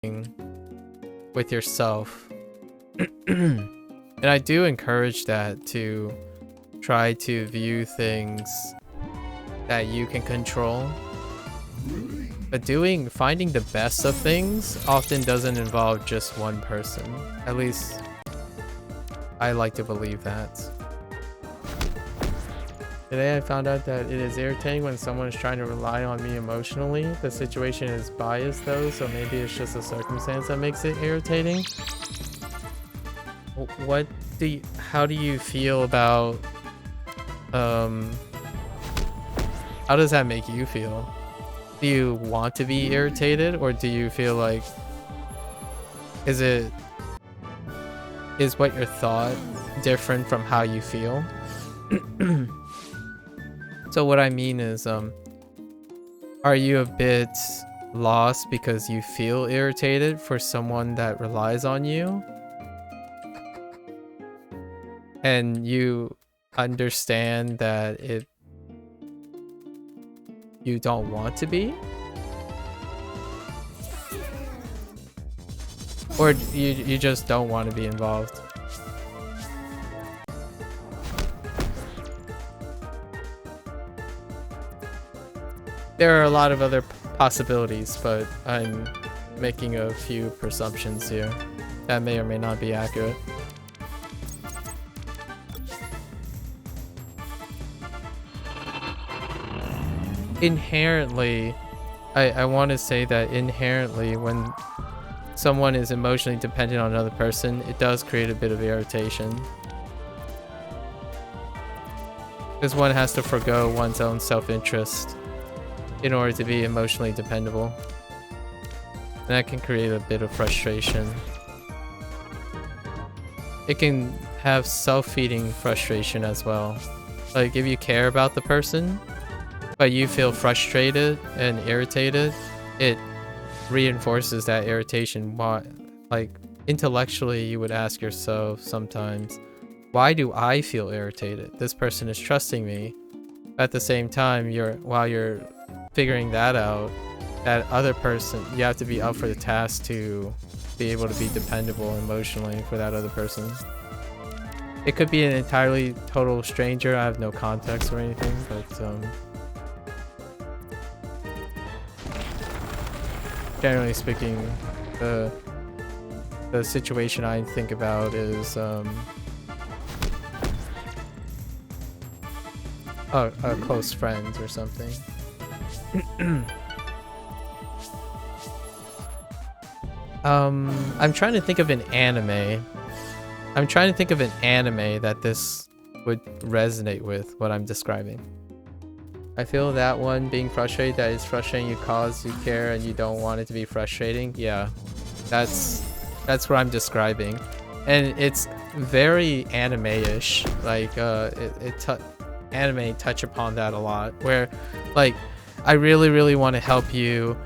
with yourself. And I do encourage that, to try to view things that you can control. But finding the best of things often doesn't involve just one person. At least I like to believe that. Today I found out that it is irritating when someone is trying to rely on me emotionally. The situation is biased though, so maybe it's just a circumstance that makes it irritating. How do you feel about, how does that make you feel? Do you want to be irritated, or do you feel like, is what your thought different from how you feel? So what I mean is, are you a bit lost because you feel irritated for someone that relies on you? And you understand that you don't want to be? Or you just don't want to be involved? There are a lot of other possibilities, but I'm making a few presumptions here that may or may not be accurate. Inherently, I want to say that inherently, when someone is emotionally dependent on another person, it does create a bit of irritation. Because one has to forgo one's own self-interest in order to be emotionally dependable. And that can create a bit of frustration. It can have self-feeding frustration as well. Like, if you care about the person, but you feel frustrated and irritated, it reinforces that irritation. Why? Like, intellectually, you would ask yourself sometimes, why do I feel irritated? This person is trusting me. At the same time, while you're figuring that out, that other person, you have to be up for the task to be able to be dependable emotionally for that other person. It could be an entirely total stranger. I have no context or anything, but generally speaking, the situation I think about is a close friend or something. I'm trying to think of an anime. That this would resonate with what I'm describing. I feel that one, being frustrated, that is frustrating you cause you care and you don't want it to be frustrating. Yeah, that's what I'm describing. And it's very anime-ish. Like, anime touch upon that a lot, where like, I really want to help you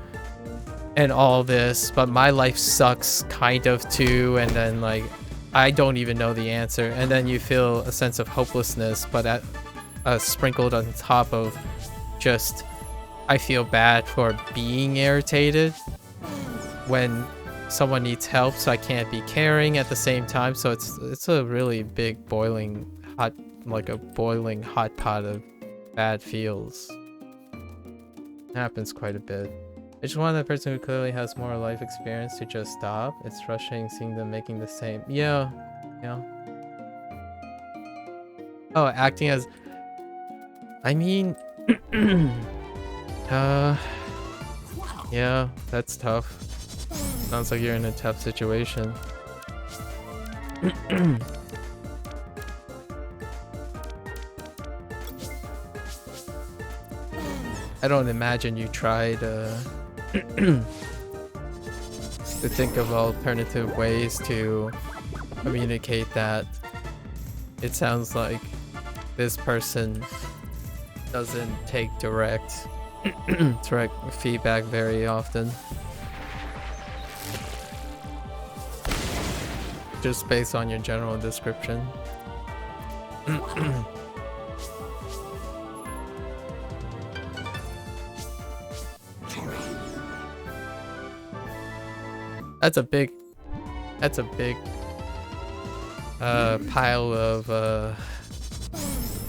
and all this, but my life sucks kind of too, and then like, I don't even know the answer, and then you feel a sense of hopelessness, but sprinkled on top of just, I feel bad for being irritated when someone needs help, so I can't be caring at the same time. So it's a really big boiling hot pot of bad feels. It happens quite a bit. I just want that person who clearly has more life experience to just stop. It's frustrating seeing them making the same. Yeah. Oh, acting as, I mean, yeah, that's tough. Sounds like you're in a tough situation. I don't imagine you tried to think of alternative ways to communicate that. It sounds like this person doesn't take direct feedback very often. Just based on your general description. That's a big pile of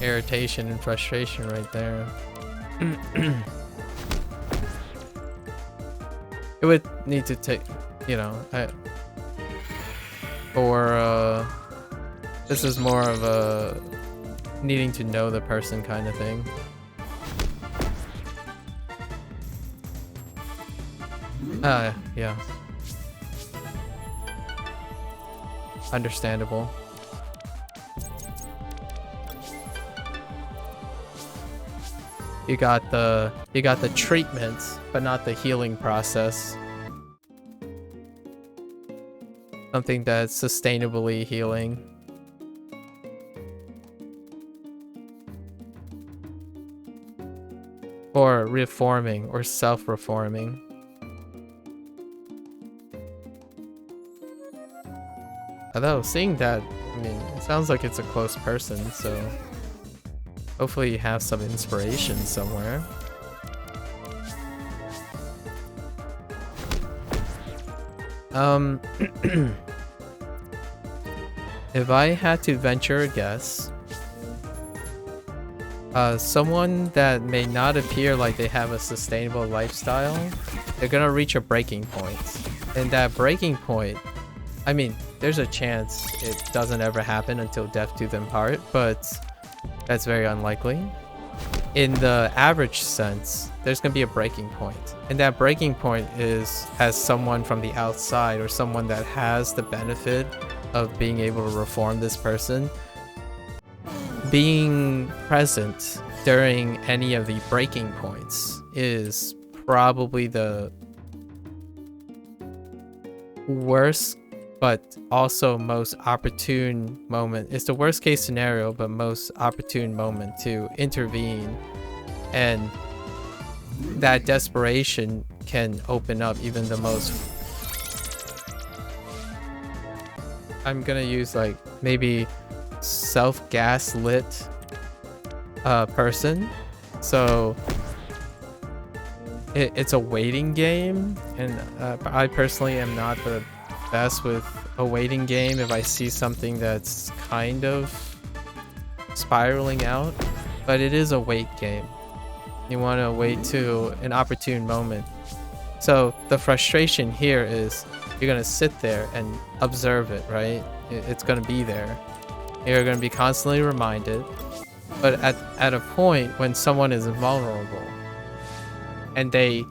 irritation and frustration right there. It would need to take, you know, this is more of a needing to know the person kind of thing. Yeah. Understandable. You got the treatment, but not the healing process. Something that's sustainably healing. Or reforming, or self-reforming. Although, seeing that, I mean, it sounds like it's a close person, so hopefully you have some inspiration somewhere. If I had to venture a guess, someone that may not appear like they have a sustainable lifestyle, they're gonna reach a breaking point. And that breaking point, I mean, there's a chance it doesn't ever happen until death do them part, but that's very unlikely. In the average sense, there's gonna be a breaking point. And that breaking point has someone from the outside or someone that has the benefit of being able to reform this person being present during any of the breaking points is probably the worst but also most opportune moment. It's the worst case scenario but most opportune moment to intervene, and that desperation can open up even the most, I'm gonna use like maybe self-gaslit person. So it's a waiting game, and I personally am not the best with a waiting game. If I see something that's kind of spiraling out, but it is a wait game. You want to wait to an opportune moment. So the frustration here is you're gonna sit there and observe it, right? It's gonna be there. You're gonna be constantly reminded. But at a point when someone is vulnerable and they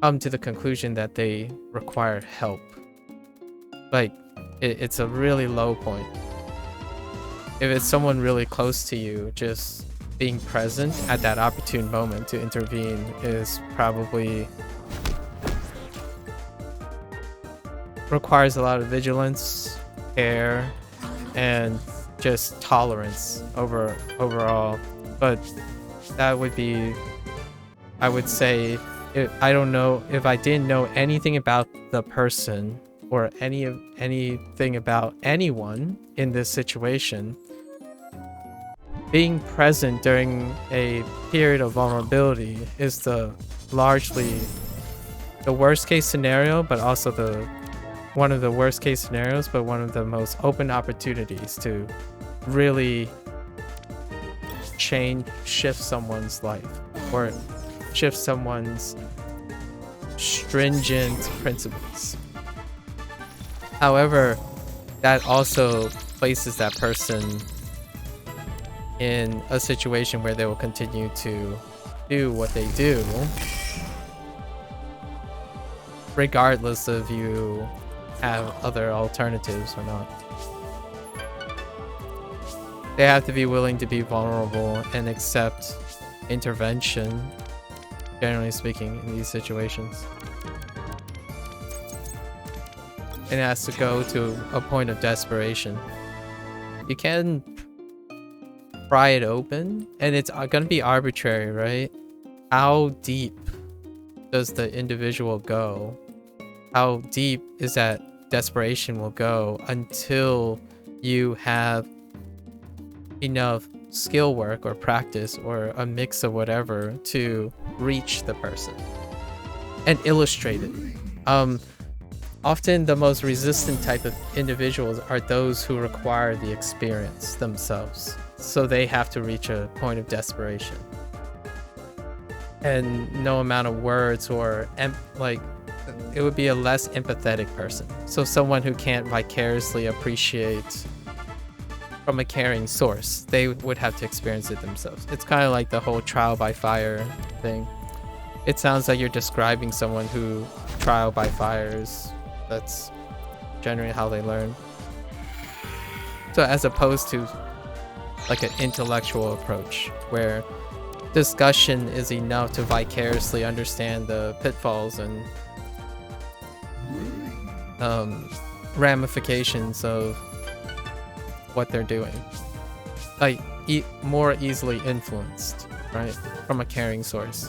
come to the conclusion that they require help, like it's a really low point. If it's someone really close to you, just being present at that opportune moment to intervene is probably requires a lot of vigilance, care, and just tolerance overall. But that would be, I would say, I don't know if I didn't know anything about the person or anything about anyone in this situation, being present during a period of vulnerability is largely the worst case scenario, but also one of the worst case scenarios, but one of the most open opportunities to really shift someone's life or shift someone's stringent principles. However, that also places that person in a situation where they will continue to do what they do, regardless of you have other alternatives or not. They have to be willing to be vulnerable and accept intervention, generally speaking, in these situations. It has to go to a point of desperation. You can pry it open, and it's gonna be arbitrary, right? How deep does the individual go? How deep is that desperation will go until you have enough skill work or practice or a mix of whatever to reach the person and illustrate it. Often the most resistant type of individuals are those who require the experience themselves. So they have to reach a point of desperation. And no amount of words or like, it would be a less empathetic person. So someone who can't vicariously appreciate from a caring source, they would have to experience it themselves. It's kind of like the whole trial by fire thing. It sounds like you're describing someone who trial by fires. That's generally how they learn. So as opposed to like an intellectual approach where discussion is enough to vicariously understand the pitfalls and ramifications of what they're doing. Like more easily influenced, right? From a caring source.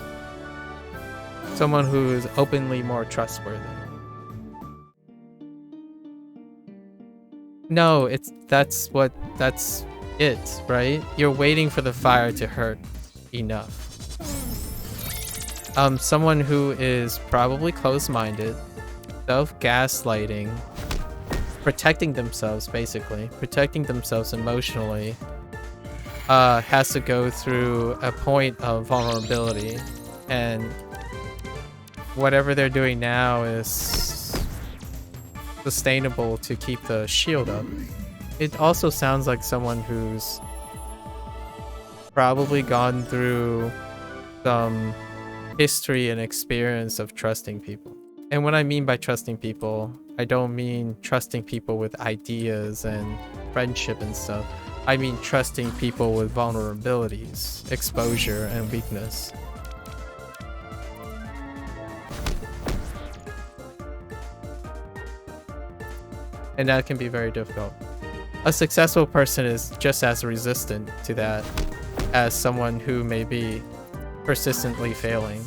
Someone who is openly more trustworthy. No, that's it, right? You're waiting for the fire to hurt enough. Someone who is probably close-minded, self-gaslighting, protecting themselves, basically, protecting themselves emotionally, has to go through a point of vulnerability, and whatever they're doing now is sustainable to keep the shield up. It also sounds like someone who's probably gone through some history and experience of trusting people. And what I mean by trusting people, I don't mean trusting people with ideas and friendship and stuff. I mean trusting people with vulnerabilities, exposure, and weakness. And that can be very difficult. A successful person is just as resistant to that as someone who may be persistently failing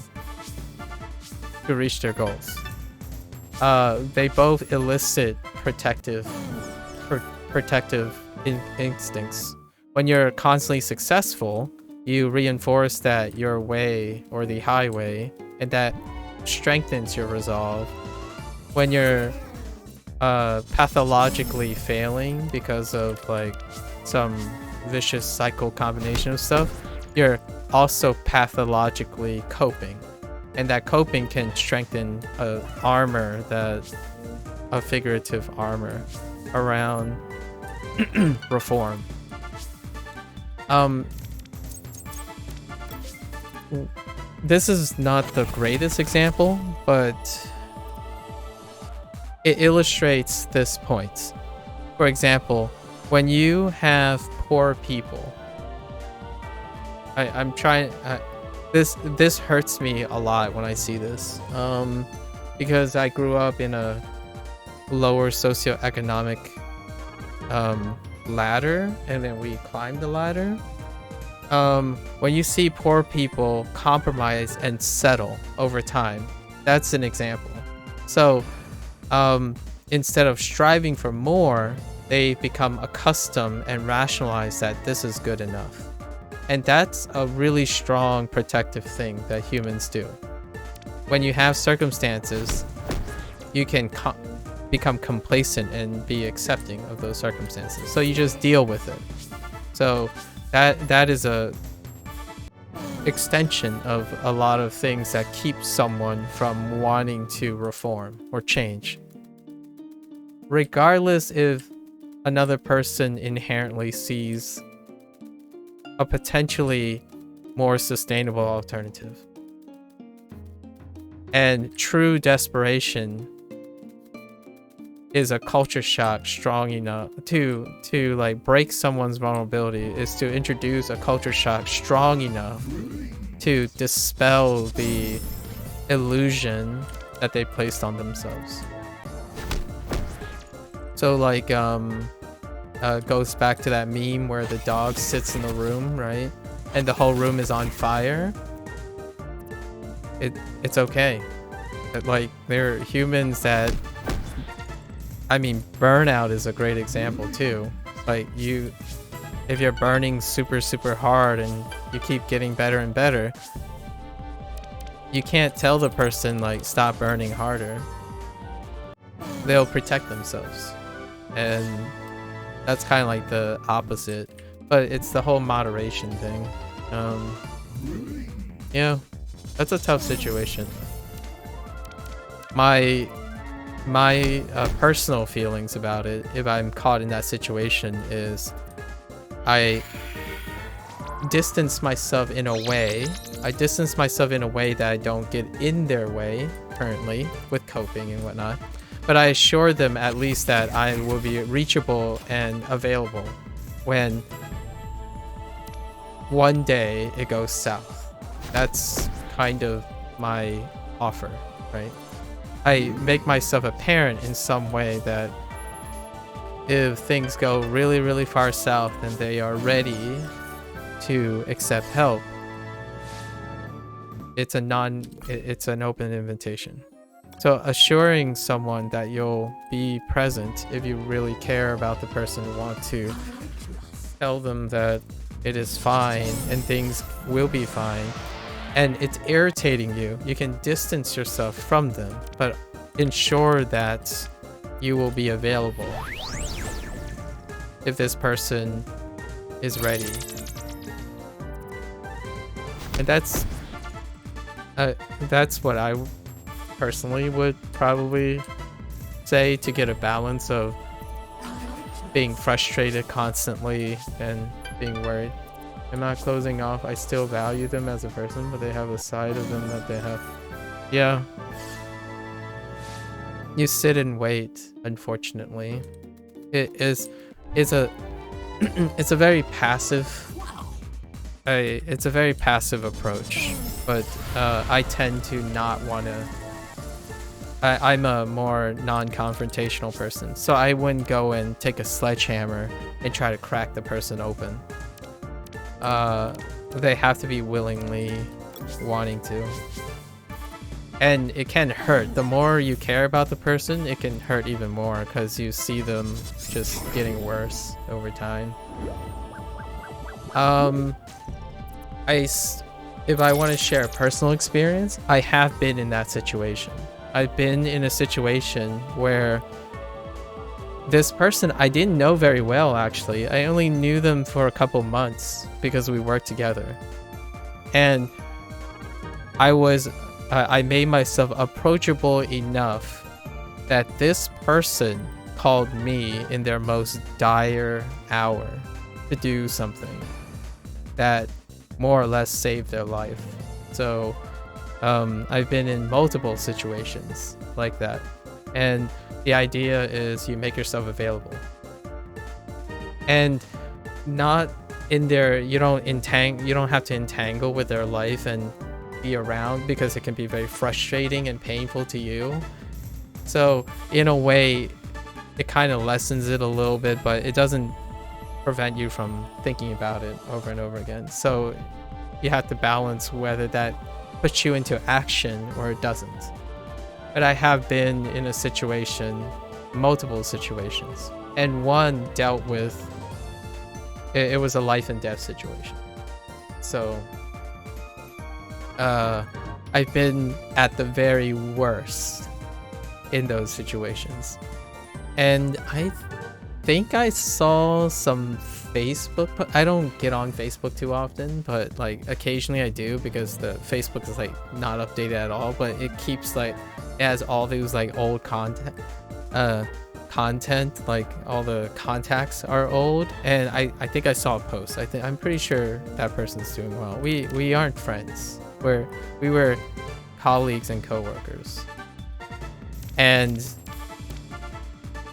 to reach their goals. They both elicit protective instincts. When you're constantly successful, you reinforce that your way or the highway, and that strengthens your resolve. When you're pathologically failing because of like some vicious cycle combination of stuff, you're also pathologically coping, and that coping can strengthen a figurative armor around reform. This is not the greatest example, but it illustrates this point. For example, when you have poor people, I'm trying. This hurts me a lot when I see this, because I grew up in a lower socioeconomic ladder, and then we climbed the ladder. When you see poor people compromise and settle over time, that's an example. So instead of striving for more, they become accustomed and rationalize that this is good enough. And that's a really strong protective thing that humans do. When you have circumstances, you can become complacent and be accepting of those circumstances. So you just deal with it. So that is a extension of a lot of things that keep someone from wanting to reform or change. Regardless if another person inherently sees a potentially more sustainable alternative. And true desperation is a culture shock strong enough to like break someone's vulnerability, is to introduce a culture shock strong enough to dispel the illusion that they placed on themselves. So like goes back to that meme where the dog sits in the room, right? And the whole room is on fire. It's okay. Like, there are humans that, I mean, burnout is a great example too. Like, if you're burning super hard and you keep getting better and better, you can't tell the person like stop burning harder. they'll protect themselves. And that's kind of like the opposite, but it's the whole moderation thing. Yeah, that's a tough situation. My personal feelings about it, if I'm caught in that situation, is I distance myself in a way. I distance myself in a way that I don't get in their way currently with coping and whatnot. But I assure them at least that I will be reachable and available when one day it goes south. That's kind of my offer, right? I make myself apparent in some way that if things go really, really far south and they are ready to accept help, it's an open invitation. So assuring someone that you'll be present if you really care about the person and want to tell them that it is fine and things will be fine, and it's irritating you, you can distance yourself from them, but ensure that you will be available if this person is ready. And that's what I personally would probably say, to get a balance of being frustrated constantly and being worried. I'm not closing off. I still value them as a person, but they have a side of them that they have. Yeah. You sit and wait, unfortunately. It's a very passive it's a very passive approach, but I tend to not want to. I'm a more non-confrontational person, so I wouldn't go and take a sledgehammer and try to crack the person open. They have to be willingly wanting to. And it can hurt. The more you care about the person, it can hurt even more because you see them just getting worse over time. If I want to share a personal experience, I have been in that situation. I've been in a situation where this person I didn't know very well, actually. I only knew them for a couple months because we worked together. And I made myself approachable enough that this person called me in their most dire hour to do something that more or less saved their life. So I've been in multiple situations like that, and the idea is you make yourself available and not in their, you don't have to entangle with their life and be around, because it can be very frustrating and painful to you. So in a way it kind of lessens it a little bit, but it doesn't prevent you from thinking about it over and over again. So you have to balance whether that puts you into action or it doesn't. But I have been in a situation, multiple situations, and one dealt with it was a life and death situation. So I've been at the very worst in those situations, and I think I saw some Facebook. I don't get on Facebook too often, but like occasionally I do, because the Facebook is like not updated at all, but it keeps like, it has all these like old content, like all the contacts are old, and I think I saw a post. I'm pretty sure that person's doing well. We aren't friends. We were colleagues and co-workers, and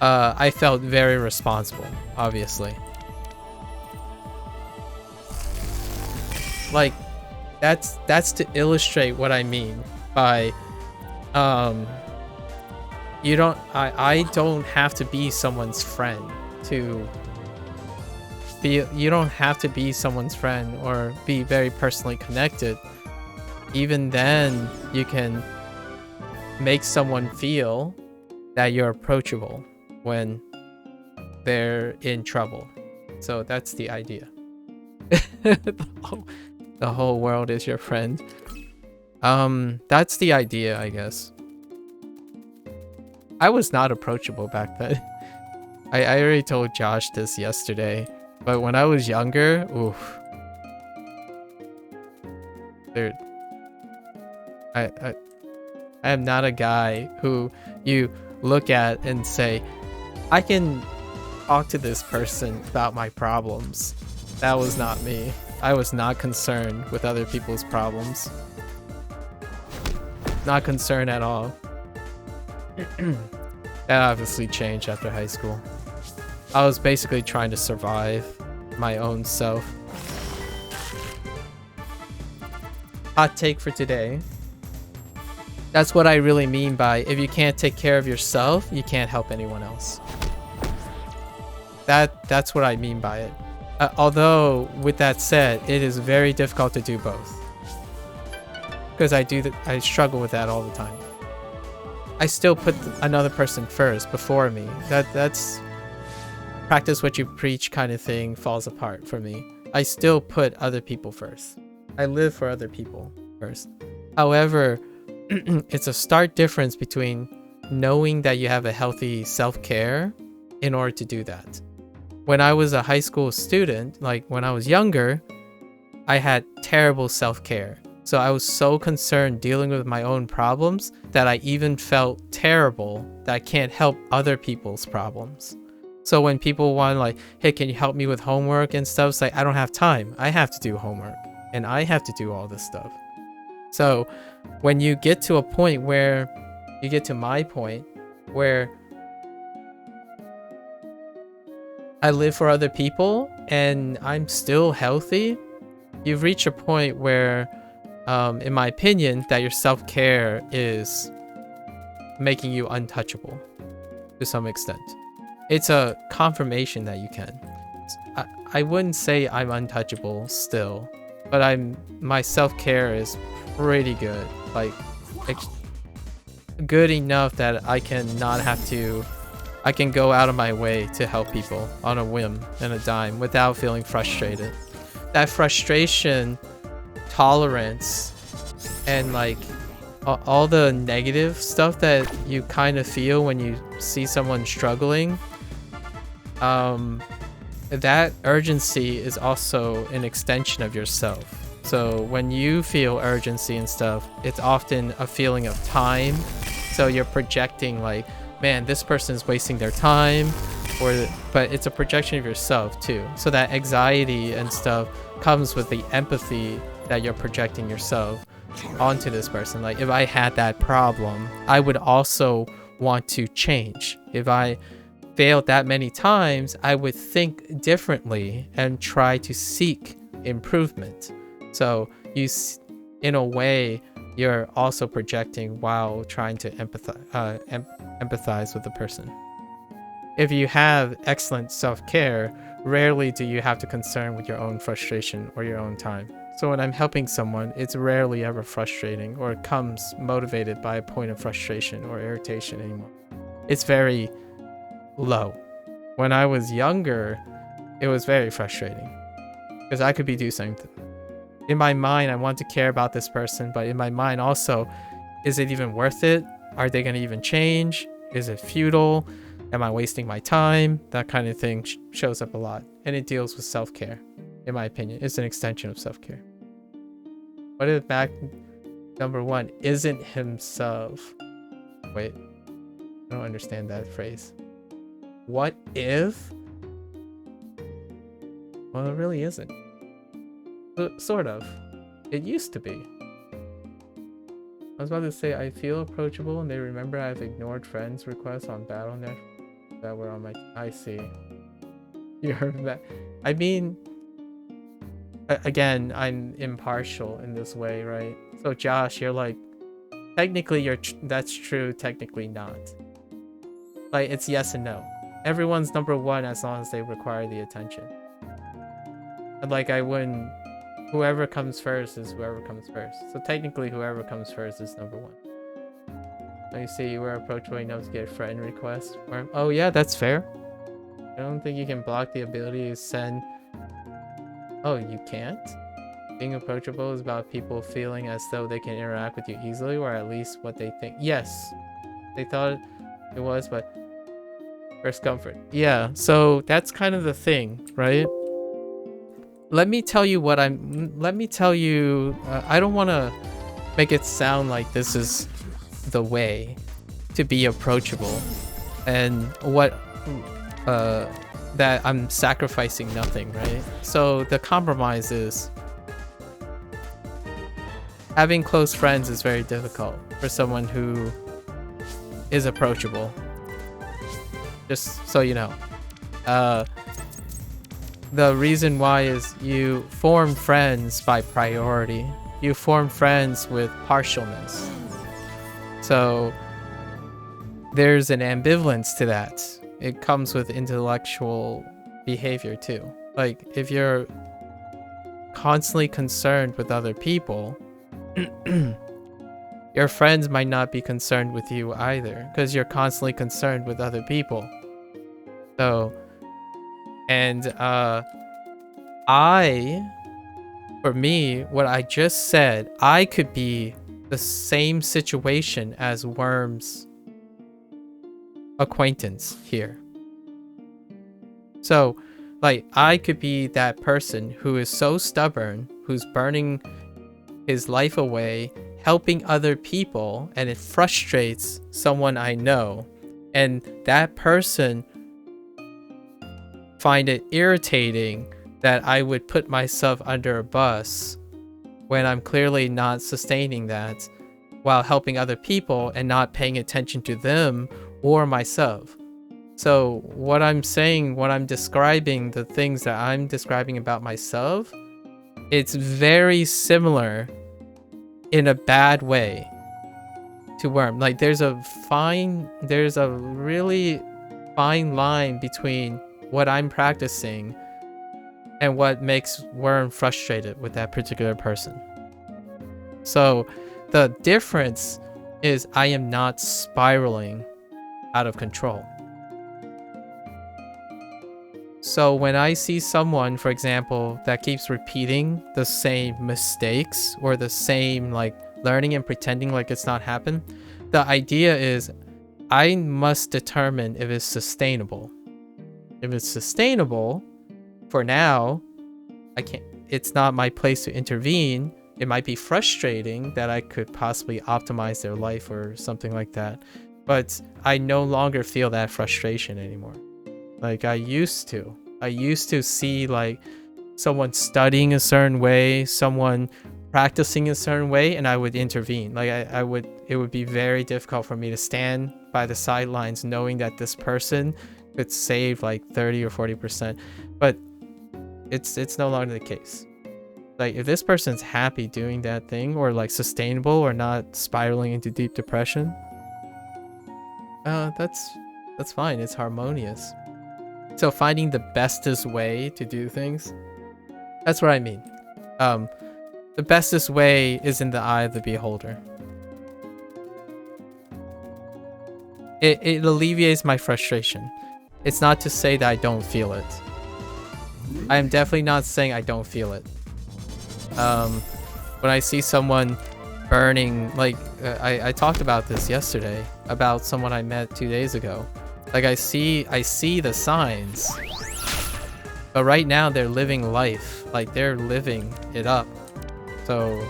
I felt very responsible, obviously. Like that's to illustrate what I mean by I don't have to be someone's friend to be, you don't have to be someone's friend or be very personally connected. Even then, you can make someone feel that you're approachable when they're in trouble. So that's the idea. The whole world is your friend. That's the idea, I guess. I was not approachable back then. I already told Josh this yesterday, but when I was younger, oof. Dude, I am not a guy who you look at and say, I can talk to this person about my problems. That was not me. I was not concerned with other people's problems. Not concerned at all. That obviously changed after high school. I was basically trying to survive my own self. Hot take for today. That's what I really mean by if you can't take care of yourself, you can't help anyone else. That's what I mean by it. Although, with that said, it is very difficult to do both. Because I struggle with that all the time. I still put another person first before me. That's practice what you preach kind of thing falls apart for me. I still put other people first. I live for other people first. However, it's a stark difference between knowing that you have a healthy self-care in order to do that. When I was a high school student, like when I was younger, I had terrible self-care. So I was so concerned dealing with my own problems that I even felt terrible that I can't help other people's problems. So when people want like, hey, can you help me with homework and stuff? It's like, I don't have time. I have to do homework and I have to do all this stuff. So when you get to a point where you get to my point where I live for other people and I'm still healthy, you've reached a point where, in my opinion, that your self-care is making you untouchable to some extent. It's a confirmation that you can. I wouldn't say I'm untouchable still, but my self-care is pretty good. Like, good enough that I can go out of my way to help people on a whim and a dime without feeling frustrated. That frustration, tolerance, and like all the negative stuff that you kind of feel when you see someone struggling, that urgency is also an extension of yourself. So when you feel urgency and stuff, it's often a feeling of time. So you're projecting like, man, this person is wasting their time, but it's a projection of yourself too. So that anxiety and stuff comes with the empathy that you're projecting yourself onto this person. Like, if I had that problem, I would also want to change. If I failed that many times, I would think differently and try to seek improvement. So in a way, you're also projecting while trying to empathize with the person. If you have excellent self-care, rarely do you have to concern with your own frustration or your own time. So when I'm helping someone, it's rarely ever frustrating or it comes motivated by a point of frustration or irritation anymore. It's very low. When I was younger, it was very frustrating because I could be doing something. In my mind, I want to care about this person, but in my mind also, is it even worth it? Are they going to even change? Is it futile? Am I wasting my time? That kind of thing shows up a lot. And it deals with self-care, in my opinion. It's an extension of self-care. What if number one isn't himself? Wait, I don't understand that phrase. What if? Well, it really isn't. Sort of. It used to be. I was about to say, I feel approachable and they remember I've ignored friends' requests on Battle.net that were on my... I see. You heard that? I mean, again, I'm impartial in this way, right? So Josh, you're like, technically that's true, technically not. Like, it's yes and no. Everyone's number one as long as they require the attention. And like, I wouldn't... Whoever comes first is whoever comes first. So technically, whoever comes first is number one. Now you see, you were approachable enough to get a friend request. Oh yeah, that's fair. I don't think you can block the ability to send... Oh, you can't? Being approachable is about people feeling as though they can interact with you easily, or at least what they think. Yes. They thought it was, but first comfort. Yeah, so that's kind of the thing, right? Let me tell you what let me tell you, I don't want to make it sound like this is the way to be approachable and what, that I'm sacrificing nothing, right? So the compromise is having close friends is very difficult for someone who is approachable. Just so you know. The reason why is you form friends by priority. You form friends with partialness. So there's an ambivalence to that. It comes with intellectual behavior too. Like if you're constantly concerned with other people, your friends might not be concerned with you either because you're constantly concerned with other people. So, and for me, what I just said, I could be the same situation as Worm's acquaintance here. So, like, I could be that person who is so stubborn, who's burning his life away, helping other people, and it frustrates someone I know. And that person find it irritating that I would put myself under a bus when I'm clearly not sustaining that while helping other people and not paying attention to them or myself. So what I'm saying, what I'm describing, the things that I'm describing about myself, it's very similar in a bad way to Worm. Like there's a really fine line between what I'm practicing and what makes Worm frustrated with that particular person. So the difference is I am not spiraling out of control. So when I see someone, for example, that keeps repeating the same mistakes or the same like learning and pretending like it's not happened, the idea is I must determine if it's sustainable. If it's sustainable, for now, it's not my place to intervene. It might be frustrating that I could possibly optimize their life or something like that, but I no longer feel that frustration anymore. Like I used to see like someone studying a certain way, someone practicing a certain way, and I would intervene. Like it would be very difficult for me to stand by the sidelines knowing that this person could save like 30 or 40%, but it's no longer the case. Like if this person's happy doing that thing or like sustainable or not spiraling into deep depression, that's fine. It's harmonious. So finding the bestest way to do things, that's what I mean. The bestest way is in the eye of the beholder. It alleviates my frustration. It's not to say that I don't feel it. I am definitely not saying I don't feel it. When I see someone burning, like I talked about this yesterday, about someone I met 2 days ago. Like I see the signs, but right now they're living life, like they're living it up. So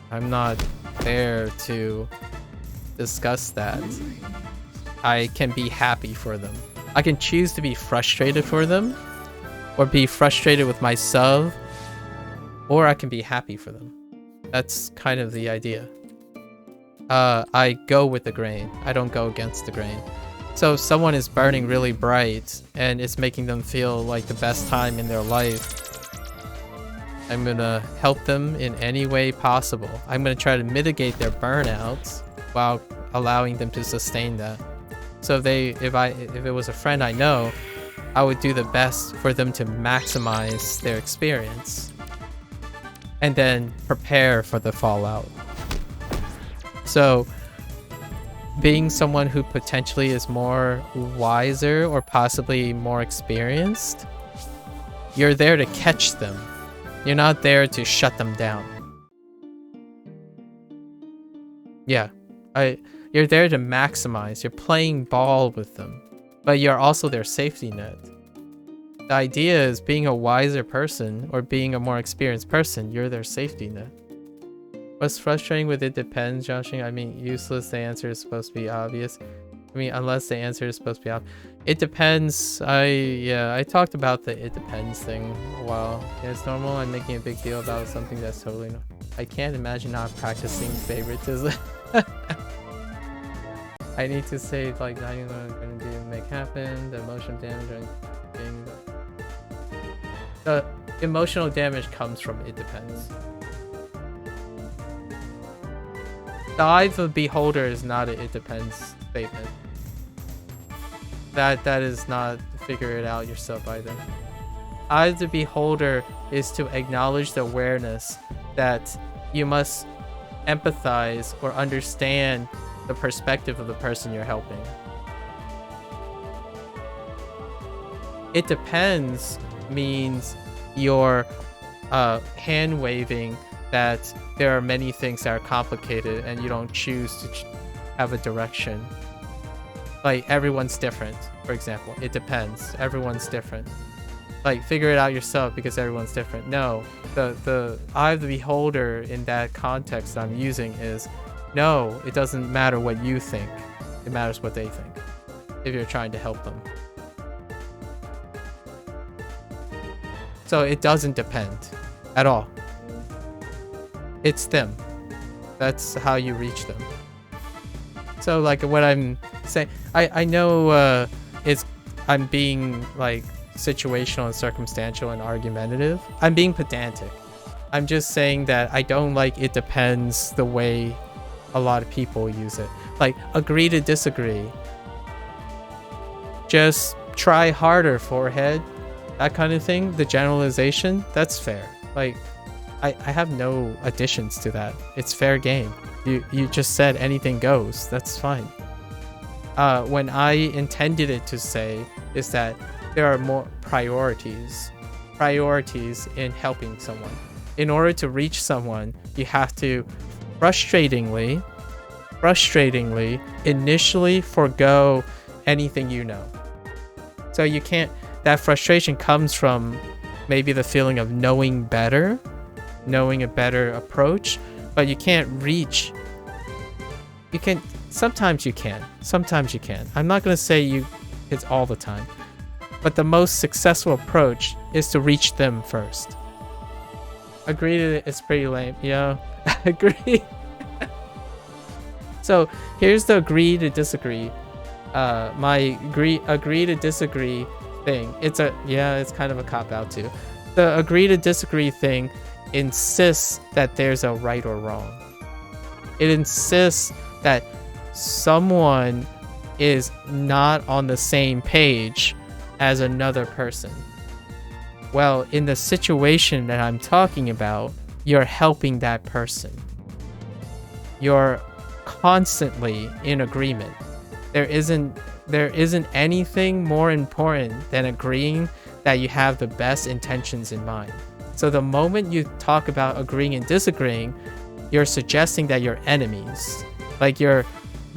I'm not there to discuss that. I can be happy for them. I can choose to be frustrated for them, or be frustrated with myself, or I can be happy for them. That's kind of the idea. I go with the grain. I don't go against the grain. So if someone is burning really bright and it's making them feel like the best time in their life, I'm gonna help them in any way possible. I'm gonna try to mitigate their burnouts while allowing them to sustain that. So if it was a friend I know, I would do the best for them to maximize their experience and then prepare for the fallout. So being someone who potentially is more wiser or possibly more experienced, you're there to catch them. You're not there to shut them down. Yeah, You're there to maximize. You're playing ball with them, but you're also their safety net. The idea is being a wiser person or being a more experienced person, you're their safety net. What's frustrating with it depends, Joshing? I mean, useless, the answer is supposed to be obvious. I mean, unless the answer is supposed to be obvious. It depends. I talked about the it depends thing a while. Yeah, it's normal. I'm making a big deal about something that's totally normal. I can't imagine not practicing favoritism. I need to say like 90 what I'm gonna do make happen, the emotional damage being the emotional damage comes from it depends. The eye of the beholder is not a it depends statement. That is not figure it out yourself either. Eye of the beholder is to acknowledge the awareness that you must empathize or understand the perspective of the person you're helping. It depends means you're hand waving that there are many things that are complicated and you don't choose to have a direction. Like everyone's different, for example. It depends. Everyone's different. Like figure it out yourself because everyone's different. No, the eye of the beholder in that context I'm using is no, it doesn't matter what you think. It matters what they think if you're trying to help them. So it doesn't depend at all. It's them. That's how you reach them. So like what I'm saying, I know I'm being like situational and circumstantial and argumentative. I'm being pedantic. I'm just saying that I don't like it depends the way a lot of people use it. Like agree to disagree. Just try harder, forehead. That kind of thing. The generalization, that's fair. Like I have no additions to that. It's fair game. You just said anything goes. That's fine. When I intended it to say is that there are more priorities in helping someone. In order to reach someone, you have to frustratingly initially forego anything you know. So you can't, that frustration comes from maybe the feeling of knowing a better approach, but you can't reach. Sometimes you can. I'm not going to say it's all the time, but the most successful approach is to reach them first. Agree to it, it's pretty lame. Yeah, agree. So here's the agree to disagree. My agree to disagree thing. It's kind of a cop out too. The agree to disagree thing insists that there's a right or wrong. It insists that someone is not on the same page as another person. Well, in the situation that I'm talking about, you're helping that person. You're constantly in agreement. There isn't anything more important than agreeing that you have the best intentions in mind. So the moment you talk about agreeing and disagreeing, you're suggesting that you're enemies. Like you're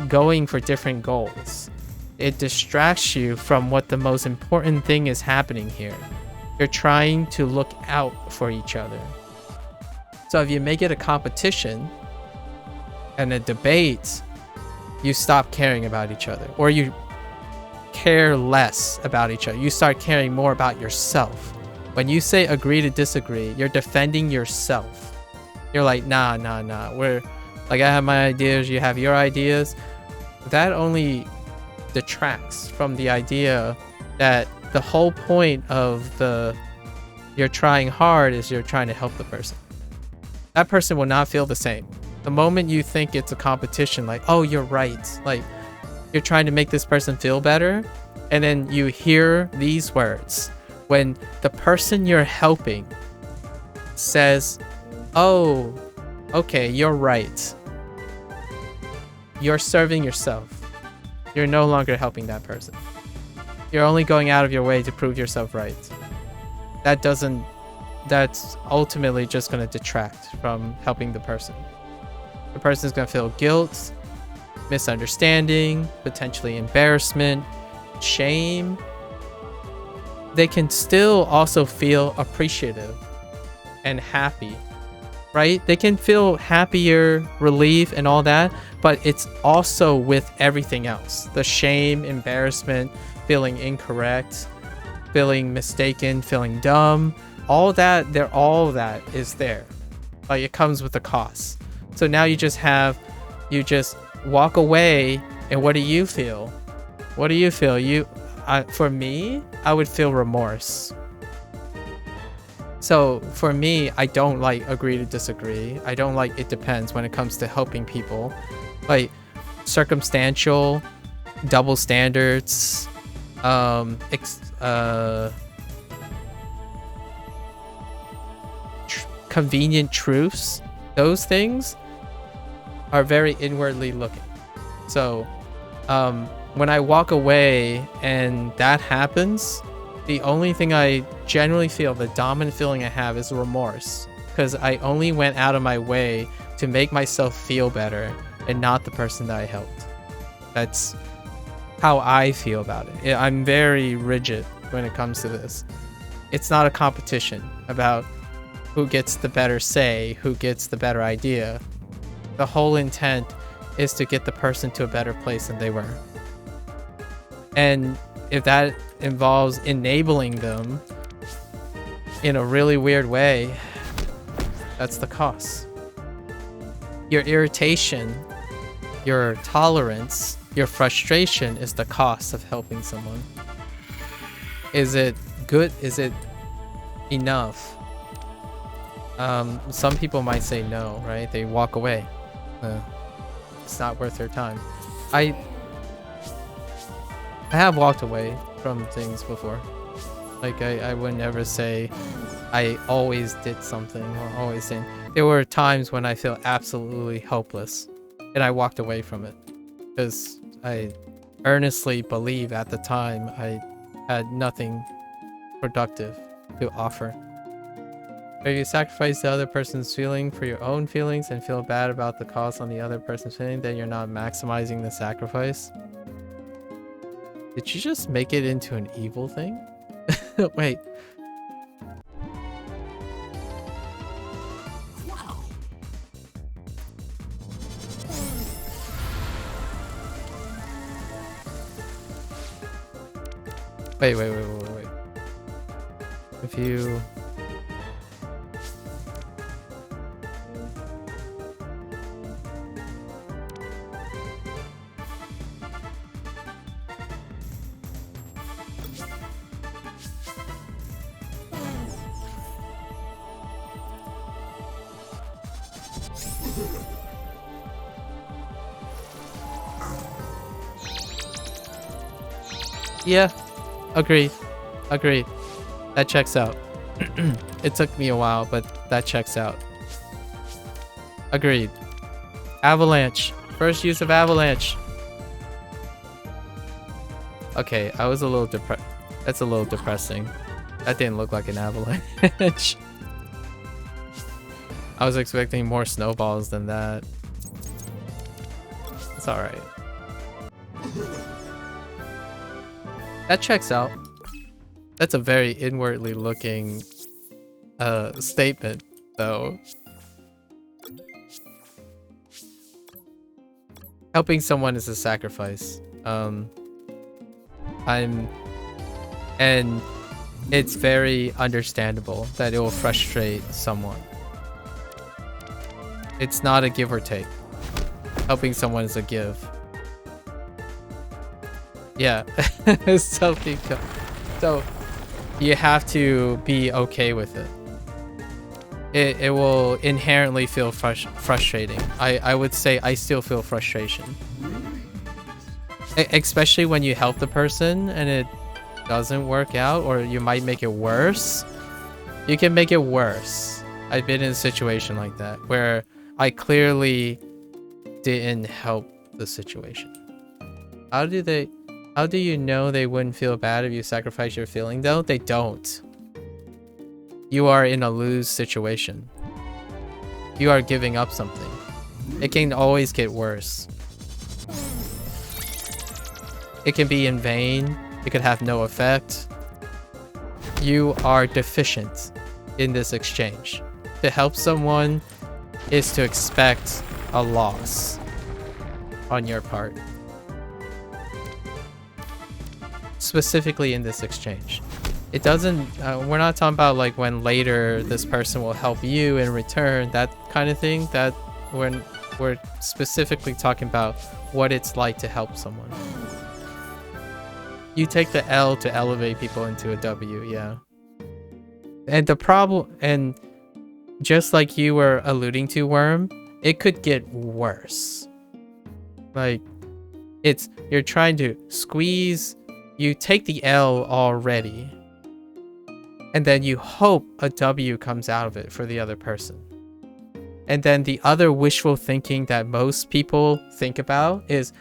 going for different goals. It distracts you from what the most important thing is happening here. You're trying to look out for each other. So if you make it a competition and a debate, you stop caring about each other, or you care less about each other. You start caring more about yourself. When you say agree to disagree, you're defending yourself. You're like, nah. We're like, I have my ideas, you have your ideas. That only detracts from the idea that the whole point of you're trying hard is you're trying to help the person. That person will not feel the same. The moment you think it's a competition, like, oh, you're right. Like, you're trying to make this person feel better. And then you hear these words. When the person you're helping says, oh, okay, you're right. You're serving yourself. You're no longer helping that person. You're only going out of your way to prove yourself right. That's ultimately just going to detract from helping the person. The person's going to feel guilt. misunderstanding, potentially embarrassment, shame, they can still also feel appreciative and happy, right? They can feel happier, relief, and all that, but it's also with everything else. The shame, embarrassment, feeling incorrect, feeling mistaken, feeling dumb, all that, all of that is there. Like, it comes with a cost. So now you just walk away, and what do you feel? What do you feel? For me, I would feel remorse. So for me, I don't like agree to disagree. I don't like it depends when it comes to helping people. Like circumstantial, double standards, convenient truths, those things are very inwardly looking. So when I walk away and that happens, the only thing I generally feel, the dominant feeling I have, is remorse, because I only went out of my way to make myself feel better and not the person that I helped. That's how I feel about it. I'm very rigid when it comes to this. It's not a competition about who gets the better say, who gets the better idea. The whole intent is to get the person to a better place than they were. And if that involves enabling them in a really weird way, that's the cost. Your irritation, your tolerance, your frustration is the cost of helping someone. Is it good? Is it enough? Some people might say no, right? They walk away. It's not worth their time. I have walked away from things before. Like I would never say I always did something or always did. There were times when I feel absolutely hopeless and I walked away from it because I earnestly believe at the time I had nothing productive to offer. If you sacrifice the other person's feeling for your own feelings and feel bad about the cost on the other person's feeling, then you're not maximizing the sacrifice. Did you just make it into an evil thing? Wait. Wait. If you... Yeah, agreed. That checks out. It took me a while, but that checks out. Agreed. Avalanche. First use of avalanche. Okay, I was a little depressed. That's a little depressing. That didn't look like an avalanche. I was expecting more snowballs than that. It's alright. That checks out. That's a very inwardly looking statement, though. Helping someone is a sacrifice. And it's very understandable that it will frustrate someone. It's not a give or take. Helping someone is a give. Yeah. So you have to be okay with it. It will inherently feel frustrating. I would say I still feel frustration. Especially when you help the person and it doesn't work out, or you might make it worse. You can make it worse. I've been in a situation like that where I clearly didn't help the situation. How do you know they wouldn't feel bad if you sacrifice your feeling though? They don't. You are in a lose situation. You are giving up something. It can always get worse. It can be in vain. It could have no effect. You are deficient in this exchange. To help someone is to expect a loss on your part. Specifically in this exchange. It doesn't, we're not talking about like when later this person will help you in return, that kind of thing. That when we're specifically talking about what it's like to help someone. You take the L to elevate people into a W, yeah. And the problem, and just like you were alluding to, Worm, it could get worse. Like, you're trying to squeeze, you take the L already, and then you hope a W comes out of it for the other person. And then the other wishful thinking that most people think about is,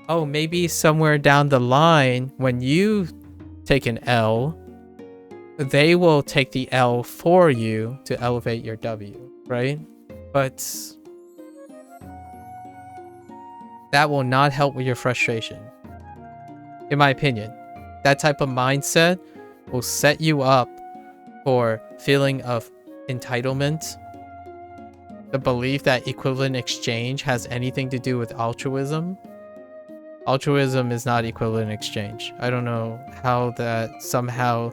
oh, maybe somewhere down the line, when you take an L, they will take the L for you to elevate your W, right? But that will not help with your frustration. In my opinion, that type of mindset will set you up for feeling of entitlement, the belief that equivalent exchange has anything to do with altruism. Altruism is not equivalent exchange. I don't know how that somehow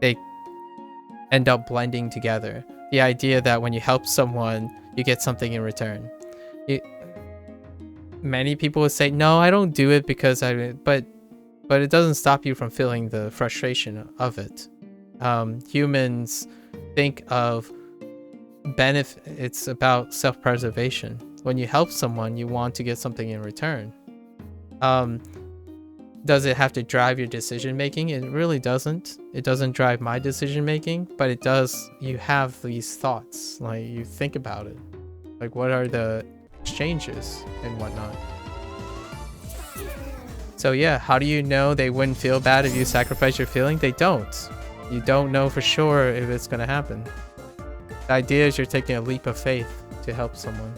they end up blending together. The idea that when you help someone, you get something in return. Many people would say, no, I don't do it because but it doesn't stop you from feeling the frustration of it. Humans think of benefit. It's about self-preservation. When you help someone, you want to get something in return. Does it have to drive your decision making? It really doesn't. It doesn't drive my decision making, but it does. You have these thoughts, like you think about it, like what are the exchanges and whatnot. So yeah, how do you know they wouldn't feel bad if you sacrifice your feeling? They don't. You don't know for sure if it's gonna happen. The idea is you're taking a leap of faith to help someone.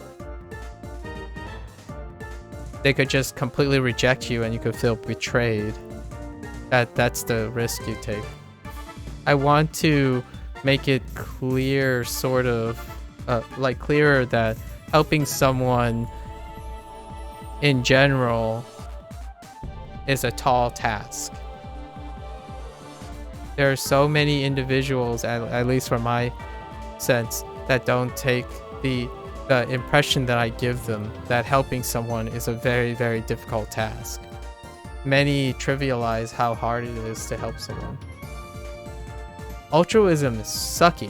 They could just completely reject you and you could feel betrayed. That's the risk you take. I want to make it clear, sort of, like clearer that helping someone in general is a tall task. There are so many individuals, at least from my sense, that don't take the impression that I give them that helping someone is a very, very difficult task. Many trivialize how hard it is to help someone. Altruism is sucky.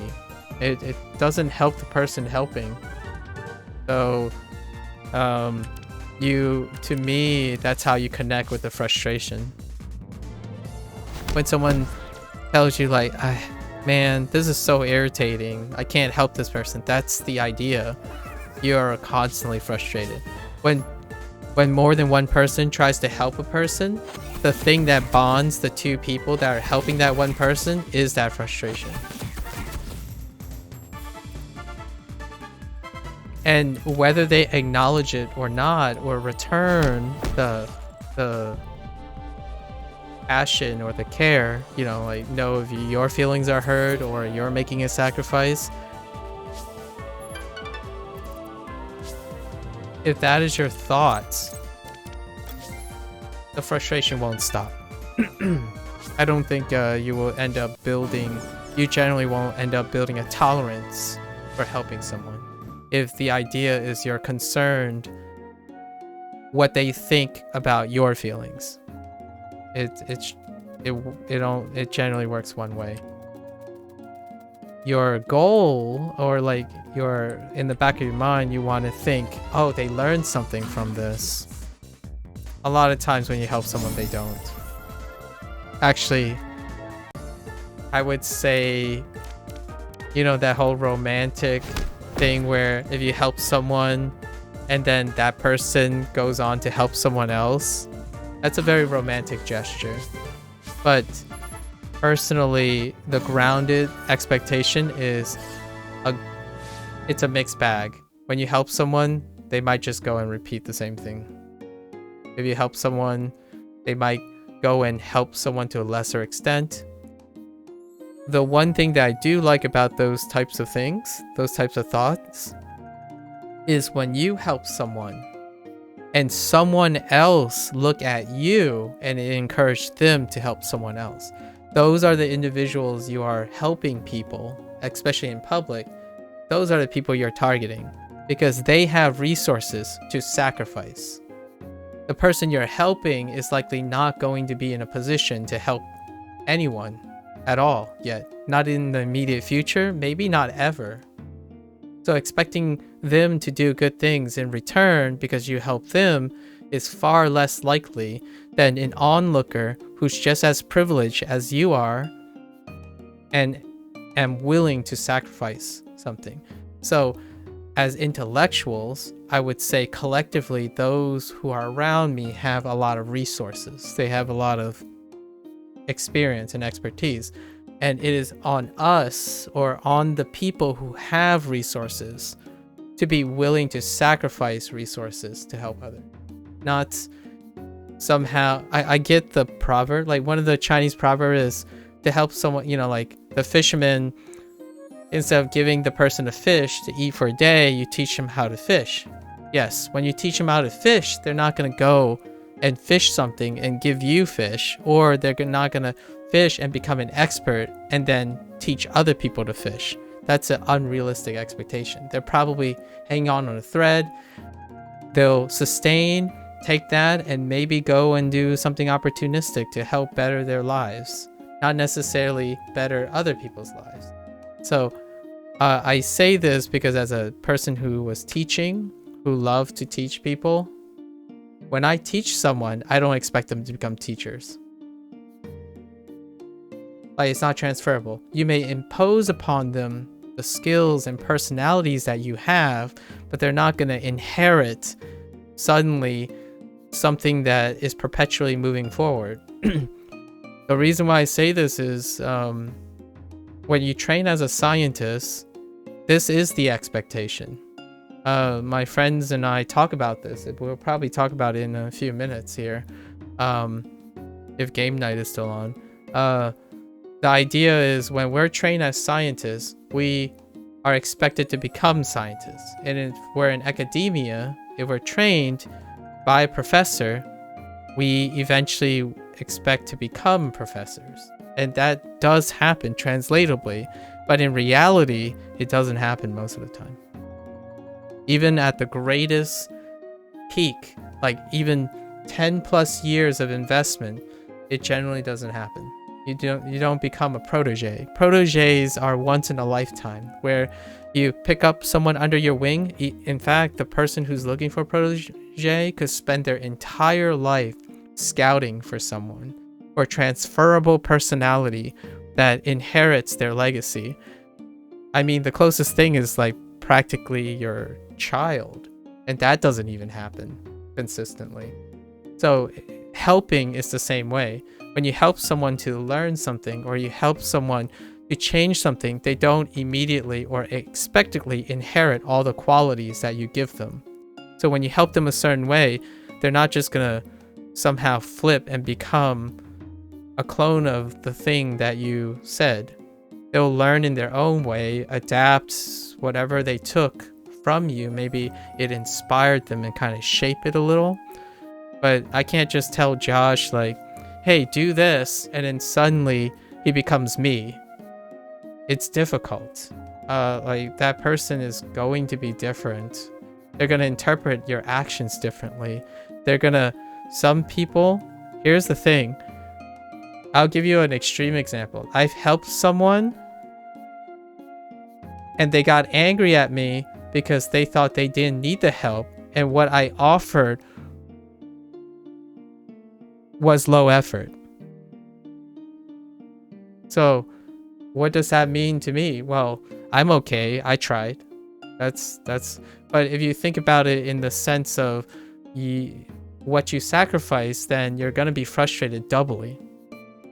It doesn't help the person helping. So, to me, that's how you connect with the frustration. When someone tells you like, man, this is so irritating, I can't help this person. That's the idea. You are constantly frustrated. When more than one person tries to help a person, the thing that bonds the two people that are helping that one person is that frustration. And whether they acknowledge it or not, or return the passion or the care, you know, like know if your feelings are hurt or you're making a sacrifice, if that is your thoughts, the frustration won't stop. I don't think you will end up building, you generally won't end up building a tolerance for helping someone. If the idea is you're concerned what they think about your feelings, it generally works one way. Your goal, or like you're in the back of your mind, you want to think, oh, they learned something from this. A lot of times when you help someone, they don't. Actually, I would say, you know, that whole romantic thing where if you help someone and then that person goes on to help someone else, that's a very romantic gesture. But personally, the grounded expectation is it's a mixed bag. When you help someone, they might just go and repeat the same thing. If you help someone They might go and help someone to a lesser extent. The one thing that I do like about those types of things, those types of thoughts, is when you help someone and someone else look at you and encourage them to help someone else. Those are the individuals you are helping people, especially in public. Those are the people you're targeting because they have resources to sacrifice. The person you're helping is likely not going to be in a position to help anyone at all yet. Not in the immediate future, maybe not ever. So expecting them to do good things in return because you help them is far less likely than an onlooker who's just as privileged as you are and am willing to sacrifice something. So as intellectuals, I would say collectively those who are around me have a lot of resources. They have a lot of experience and expertise. And it is on us or on the people who have resources to be willing to sacrifice resources to help others. Not somehow, I get the proverb, like one of the Chinese proverbs is to help someone, like the fisherman, instead of giving the person a fish to eat for a day, you teach them how to fish. Yes, when you teach them how to fish, they're not going to go and fish something and give you fish, or they're not going to fish and become an expert and then teach other people to fish. That's an unrealistic expectation. They're probably hanging on a thread. They'll sustain, take that, and maybe go and do something opportunistic to help better their lives, not necessarily better other people's lives. So I say this because as a person who was teaching, who loved to teach people, when I teach someone, I don't expect them to become teachers. Like, it's not transferable. You may impose upon them the skills and personalities that you have, but they're not going to inherit suddenly something that is perpetually moving forward. The reason why I say this is when you train as a scientist, this is the expectation. My friends and I talk about this. We'll probably talk about it in a few minutes here, if game night is still on. The idea is when we're trained as scientists, we are expected to become scientists. And if we're in academia, if we're trained by a professor, we eventually expect to become professors. And that does happen translatably, but in reality, it doesn't happen most of the time. Even at the greatest peak, like even 10 plus years of investment, it generally doesn't happen. You don't become a protege. Proteges are once in a lifetime, where you pick up someone under your wing. In fact, the person who's looking for a protege could spend their entire life scouting for someone or transferable personality that inherits their legacy. I mean, the closest thing is like practically your child, and that doesn't even happen consistently. So helping is the same way. When you help someone to learn something, or you help someone to change something, they don't immediately or expectantly inherit all the qualities that you give them. So when you help them a certain way, they're not just gonna somehow flip and become a clone of the thing that you said. They'll learn in their own way, adapt whatever they took from you. Maybe it inspired them and kind of shape it a little. But I can't just tell Josh like, hey, do this, and then suddenly he becomes me. It's difficult. Like, that person is going to be different. They're going to interpret your actions differently. Some people, here's the thing. I'll give you an extreme example. I've helped someone and they got angry at me because they thought they didn't need the help, and what I offered was low effort. So what does that mean to me? Well, I'm okay. I tried. But if you think about it in the sense of what you sacrifice, then you're going to be frustrated doubly.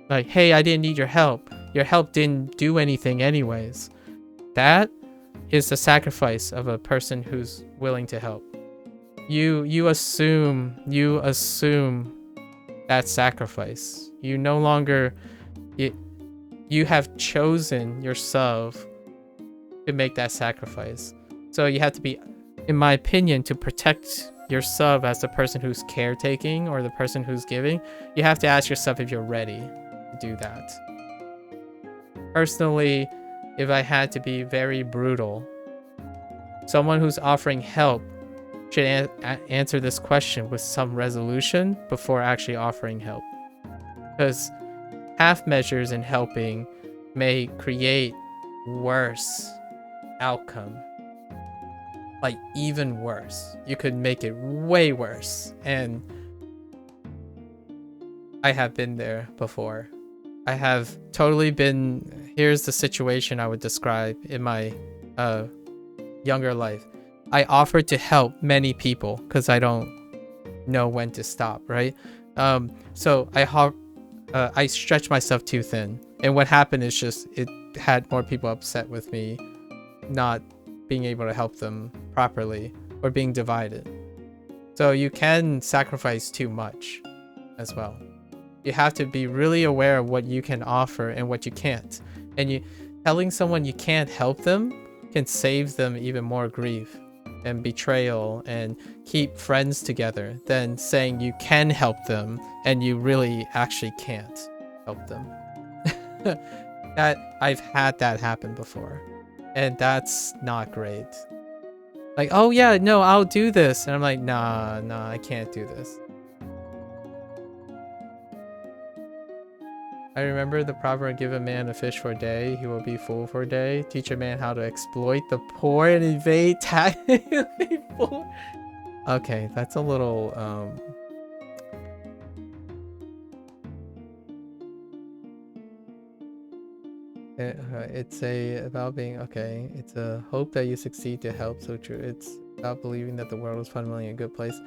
Like, hey, I didn't need your help. Your help didn't do anything anyways. That is the sacrifice of a person who's willing to help. You assume that sacrifice. You no longer, you have chosen yourself to make that sacrifice. So you have to be, in my opinion, to protect yourself as the person who's caretaking or the person who's giving, you have to ask yourself if you're ready to do that. Personally, if I had to be very brutal, someone who's offering help should answer this question with some resolution before actually offering help. Because half measures in helping may create worse outcome. Like even worse. You could make it way worse. And I have been there before. I have totally been, here's the situation I would describe in my younger life. I offered to help many people because I don't know when to stop, right? So I stretched myself too thin. And what happened is just, it had more people upset with me not being able to help them properly or being divided. So you can sacrifice too much as well. You have to be really aware of what you can offer and what you can't. And telling someone you can't help them can save them even more grief and betrayal and keep friends together than saying you can help them and you really actually can't help them. That I've had that happen before. And that's not great. Like, oh yeah, no, I'll do this. And I'm like, nah, I can't do this. I remember the proverb, give a man a fish for a day, he will be full for a day. Teach a man how to exploit the poor and evade tax. Okay, that's a little, it's about being, okay, it's a hope that you succeed to help, so true. It's about believing that the world is fundamentally a good place.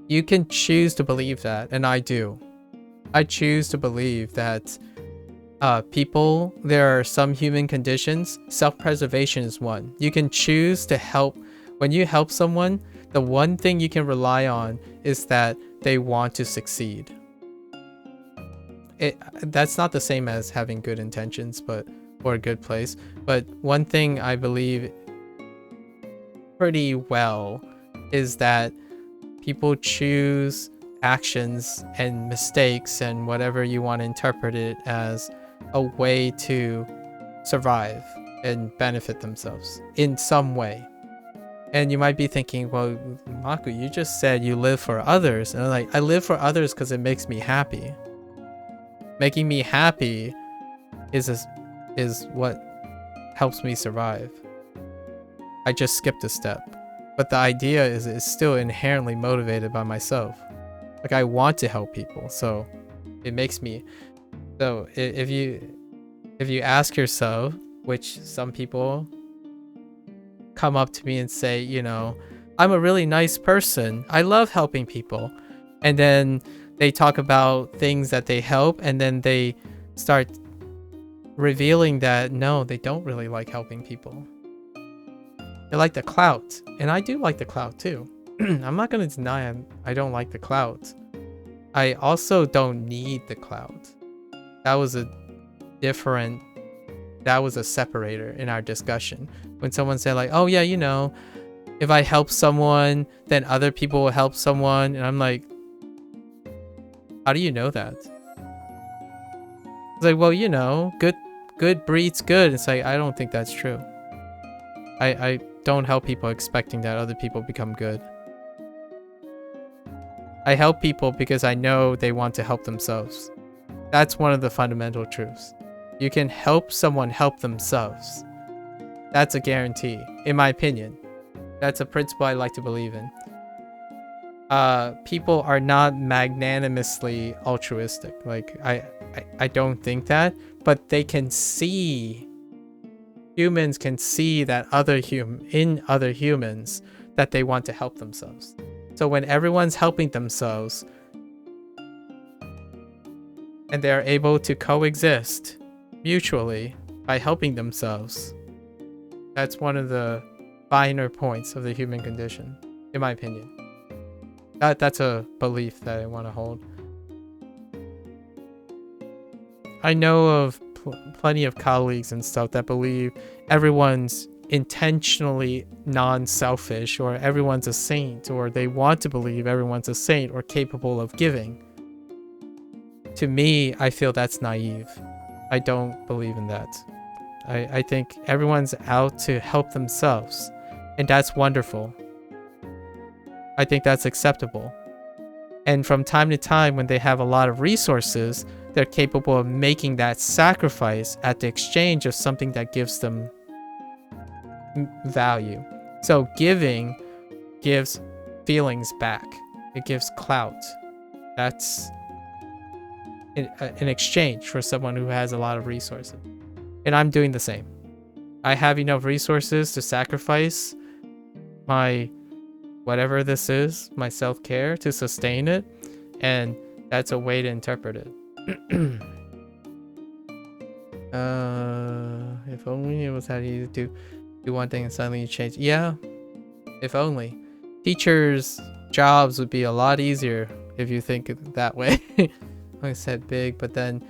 You can choose to believe that, and I do. I choose to believe that there are some human conditions. Self-preservation is one. You can choose to help. When you help someone, the one thing you can rely on is that they want to succeed. That's not the same as having good intentions, or a good place. But one thing I believe pretty well is that people choose actions and mistakes and whatever you want to interpret it as a way to survive and benefit themselves in some way. And you might be thinking, well, Maku, you just said you live for others. And I'm like, I live for others because it makes me happy. Making me happy is what helps me survive. I just skipped a step. But the idea is it's still inherently motivated by myself. Like, I want to help people, so it makes me. So if you ask yourself, which some people come up to me and say, you know, I'm a really nice person, I love helping people, and then they talk about things that they help, and then they start revealing that no, they don't really like helping people. They like the clout, and I do like the clout too. I'm not going to deny I don't like the clout. I also don't need the clout. That was a separator in our discussion. When someone said like, oh yeah, you know, if I help someone, then other people will help someone. And I'm like, how do you know that? It's like, well, you know, good breeds good. It's like, I don't think that's true. I don't help people expecting that other people become good. I help people because I know they want to help themselves. That's one of the fundamental truths. You can help someone help themselves. That's a guarantee, in my opinion. That's a principle I like to believe in. People are not magnanimously altruistic. Like, I don't think that, but they can see, humans can see that in other humans that they want to help themselves. So when everyone's helping themselves and they're able to coexist mutually by helping themselves, that's one of the finer points of the human condition, in my opinion. That's a belief that I want to hold. I know of plenty of colleagues and stuff that believe everyone's intentionally non-selfish, or everyone's a saint, or they want to believe everyone's a saint or capable of giving. To me, I feel that's naive. I don't believe in that. I think everyone's out to help themselves, and that's wonderful. I think that's acceptable. And from time to time, when they have a lot of resources, they're capable of making that sacrifice at the exchange of something that gives them value. So giving gives feelings back. It gives clout. That's in exchange for someone who has a lot of resources. And I'm doing the same. I have enough resources to sacrifice my whatever this is, my self-care, to sustain it, and that's a way to interpret it. If only it was how you do one thing and suddenly you change. Yeah, if only. Teachers' jobs would be a lot easier if you think that way. I said big, but then...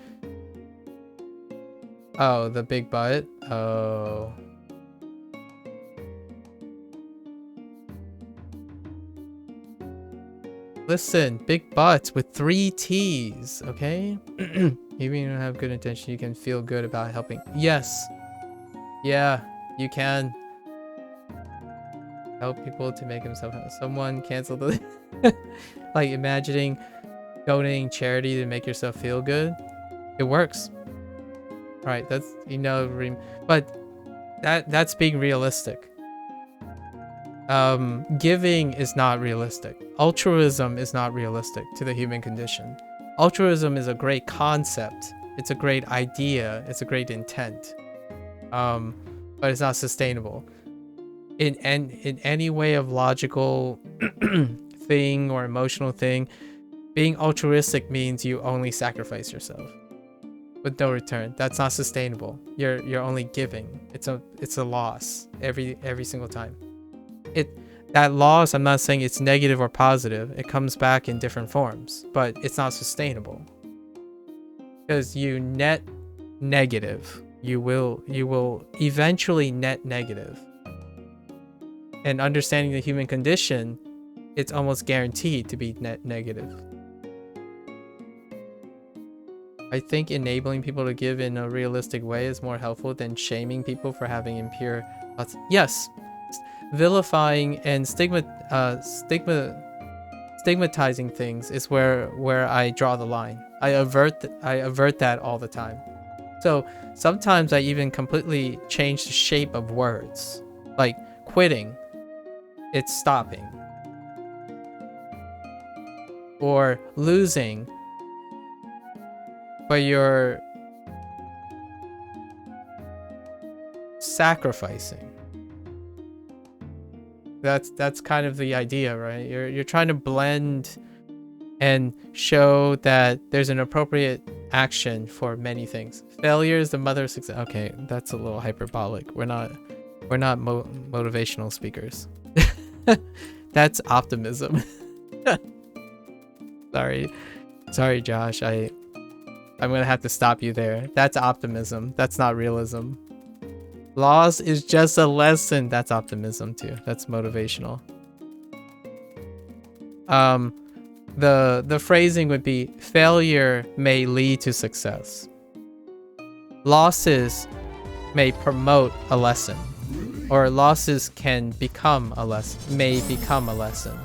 Oh, the big butt? Oh. Listen, big butts with 3 T's, okay? Even if you don't have good intention, you can feel good about helping. Yes. Yeah, you can. Help people to make themselves happy. Someone canceled the... Like, imagining donating charity to make yourself feel good. It works. Right, that's, you know, but that's being realistic. Giving is not realistic. Altruism is not realistic to the human condition. Altruism is a great concept. It's a great idea. It's a great intent. But it's not sustainable. In any way of logical thing or emotional thing, being altruistic means you only sacrifice yourself with no return. That's not sustainable. You're only giving. It's a loss every single time. That loss, I'm not saying it's negative or positive. It comes back in different forms, but it's not sustainable. Because you net negative. You will eventually net negative. And understanding the human condition, it's almost guaranteed to be net negative. I think enabling people to give in a realistic way is more helpful than shaming people for having impure thoughts. Yes. Vilifying and stigmatizing things is where I draw the line. I avert that all the time. So sometimes I even completely change the shape of words. Like quitting, it's stopping. Or losing, but you're sacrificing. That's kind of the idea, right? You're trying to blend and show that there's an appropriate action for many things. Failure is the mother of success. Okay, that's a little hyperbolic. We're not motivational speakers. That's optimism. Sorry, Josh. I'm gonna have to stop you there. That's optimism. That's not realism. Loss is just a lesson. That's optimism too. That's motivational. The phrasing would be, failure may lead to success. Losses may promote a lesson, or losses can become a lesson, may become a lesson.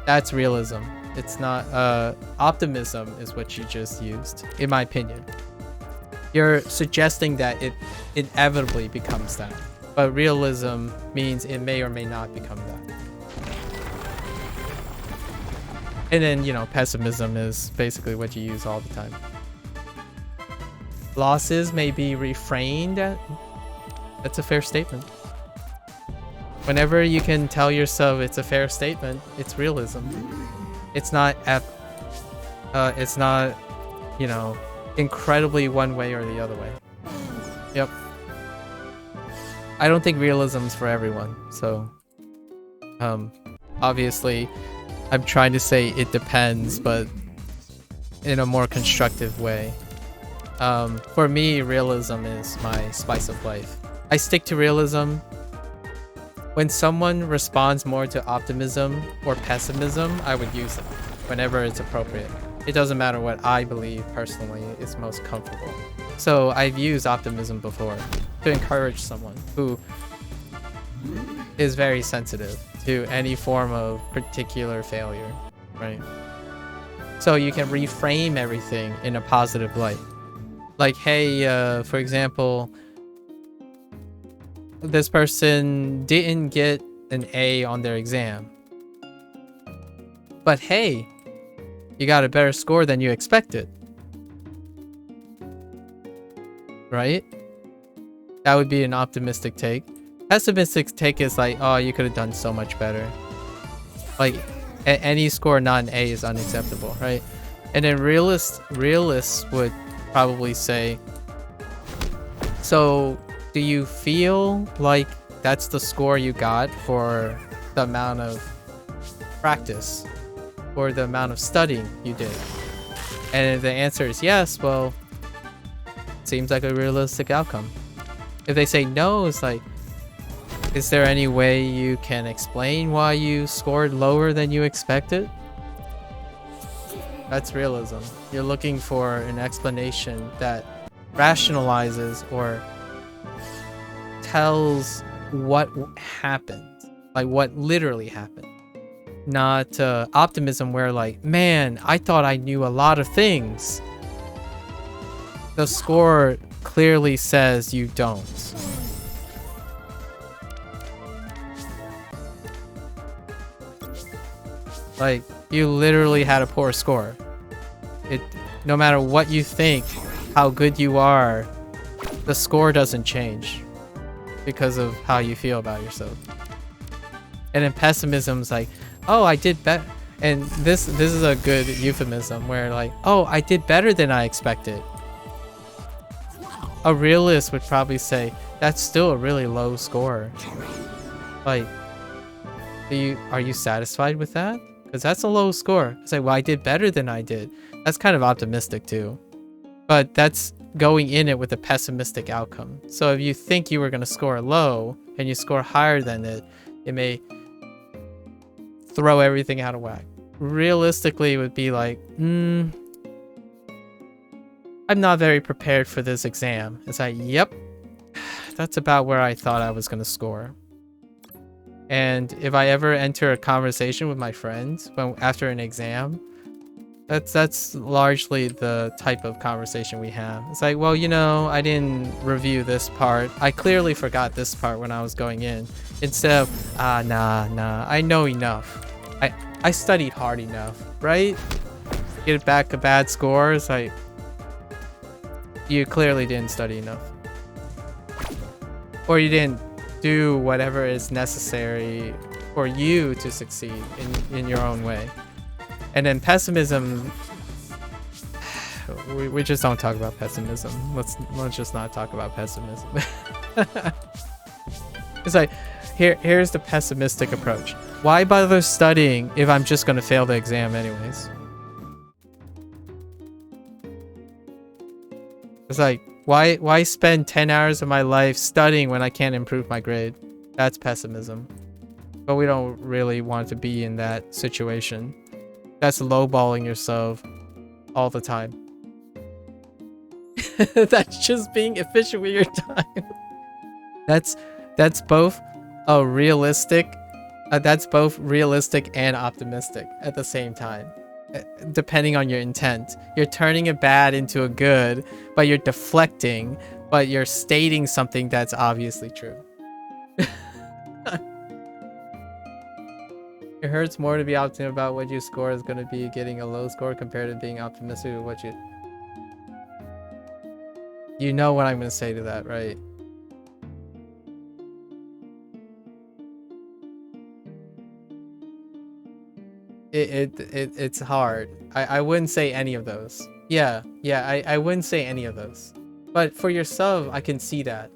That's realism. It's not, optimism is what you just used, in my opinion. You're suggesting that it inevitably becomes that, but realism means it may or may not become that. And then, you know, pessimism is basically what you use all the time. Losses may be refrained. That's a fair statement. Whenever you can tell yourself it's a fair statement, it's realism. It's not, you know, incredibly one way or the other way. Yep. I don't think realism's for everyone, so obviously I'm trying to say it depends, but in a more constructive way. For me, realism is my spice of life. I stick to realism. When someone responds more to optimism or pessimism, I would use it whenever it's appropriate. It doesn't matter what I believe personally is most comfortable. So I've used optimism before to encourage someone who is very sensitive to any form of particular failure, right? So you can reframe everything in a positive light. Like, hey, for example, this person didn't get an A on their exam. But hey, you got a better score than you expected. Right? That would be an optimistic take. Pessimistic take is like, oh, you could have done so much better. Like, any score not an A is unacceptable, right? And then realists would probably say, so do you feel like that's the score you got for the amount of practice or the amount of studying you did? And if the answer is yes, well, seems like a realistic outcome. If they say no, it's like, is there any way you can explain why you scored lower than you expected? That's realism. You're looking for an explanation that rationalizes or tells what happened, like what literally happened. Not optimism where like, man, I thought I knew a lot of things. The score clearly says you don't. Like, you literally had a poor score. No matter what you think, how good you are, the score doesn't change because of how you feel about yourself. And then pessimism's like, oh, I did better. And this is a good euphemism where like, oh, I did better than I expected. A realist would probably say, that's still a really low score. Like, are you satisfied with that? Because that's a low score. It's like, well, I did better than I did. That's kind of optimistic too. But that's going in it with a pessimistic outcome. So if you think you were going to score low and you score higher than it, it may throw everything out of whack. Realistically, it would be like, I'm not very prepared for this exam. It's like, yep, that's about where I thought I was going to score. And if I ever enter a conversation with my friends after an exam, that's largely the type of conversation we have. It's like, well, you know, I didn't review this part. I clearly forgot this part when I was going in. Instead of, nah, I know enough. I studied hard enough, right? Get back a bad score. It's like, you clearly didn't study enough. Or you didn't do whatever is necessary for you to succeed in your own way. And then pessimism, we just don't talk about pessimism. Let's just not talk about pessimism. It's like, here's the pessimistic approach. Why bother studying if I'm just going to fail the exam anyways? It's like, why spend 10 hours of my life studying when I can't improve my grade? That's pessimism. But we don't really want to be in that situation. That's lowballing yourself all the time. That's just being efficient with your time. That's both a realistic. That's both realistic and optimistic at the same time. Depending on your intent, you're turning a bad into a good, but you're deflecting, but you're stating something that's obviously true. It hurts more to be optimistic about what your score is going to be getting a low score compared to being optimistic with what you know what I'm going to say to that, right? It's hard. I wouldn't say any of those. Yeah, I wouldn't say any of those. But for yourself, I can see that.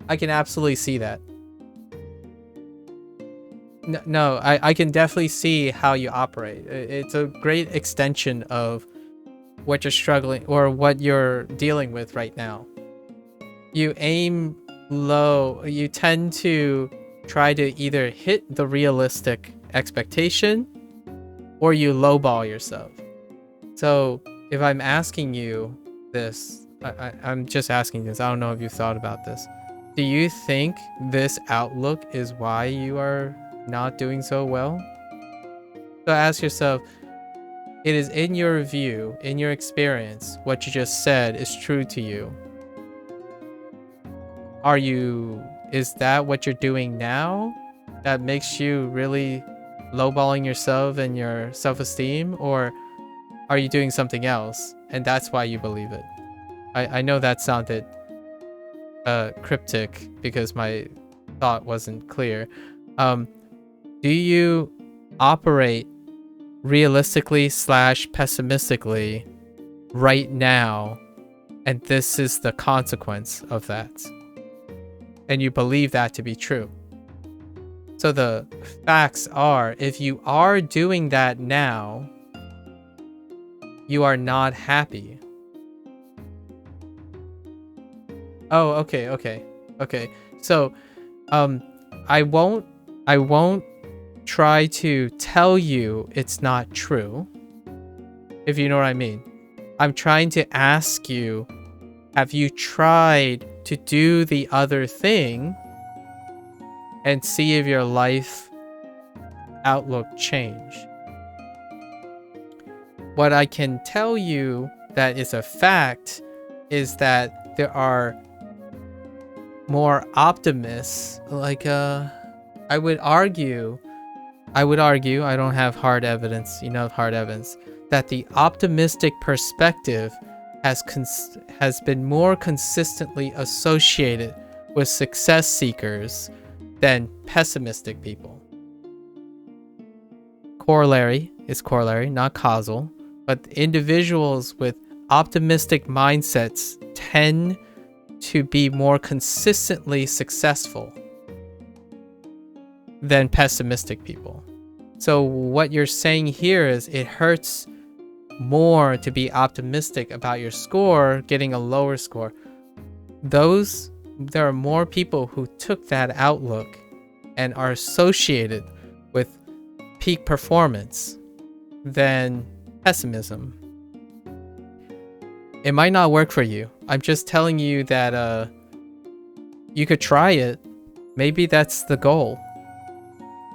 I can absolutely see that. No, I can definitely see how you operate. It's a great extension of what you're struggling or what you're dealing with right now. You aim low. You tend to try to either hit the realistic expectation or you lowball yourself. So if I'm asking you this, I'm just asking this. I don't know if you've thought about this. Do you think this outlook is why you are not doing so well? So ask yourself, it is in your view, in your experience, what you just said is true to you. Is that what you're doing now that makes you really lowballing yourself and your self-esteem? Or are you doing something else and that's why you believe it? I know that sounded cryptic because my thought wasn't clear. Do you operate realistically / pessimistically right now, and this is the consequence of that, and you believe that to be true? So the facts are, if you are doing that now, you are not happy. Oh, okay. So I won't try to tell you it's not true, if you know what I mean. I'm trying to ask you, have you tried to do the other thing and see if your life outlook change? What I can tell you that is a fact is that there are more optimists. Like I would argue, I don't have hard evidence, enough hard evidence, that the optimistic perspective has been more consistently associated with success seekers than pessimistic people. Corollary is corollary, not causal, but individuals with optimistic mindsets tend to be more consistently successful than pessimistic people. So what you're saying here is it hurts more to be optimistic about your score, getting a lower score. There are more people who took that outlook and are associated with peak performance than pessimism. It might not work for you. I'm just telling you that you could try it. Maybe that's the goal.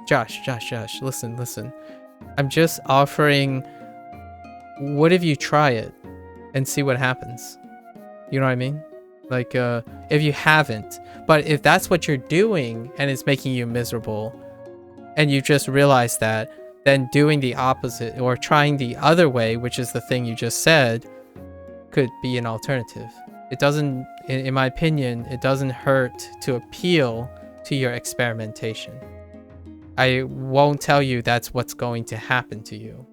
Josh, listen. I'm just offering, what if you try it and see what happens? You know what I mean? Like, if you haven't, but if that's what you're doing and it's making you miserable and you just realize that, then doing the opposite or trying the other way, which is the thing you just said, could be an alternative. It doesn't, in my opinion, it doesn't hurt to appeal to your experimentation. I won't tell you that's what's going to happen to you.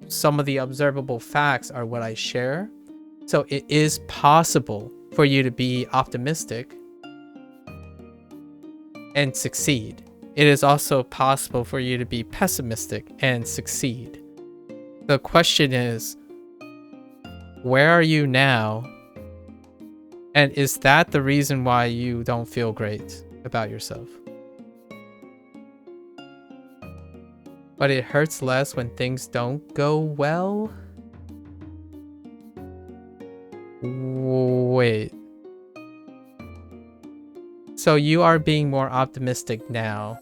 Some of the observable facts are what I share. So it is possible for you to be optimistic and succeed. It is also possible for you to be pessimistic and succeed. The question is, where are you now? And is that the reason why you don't feel great about yourself? But it hurts less when things don't go well? Wait. So you are being more optimistic now,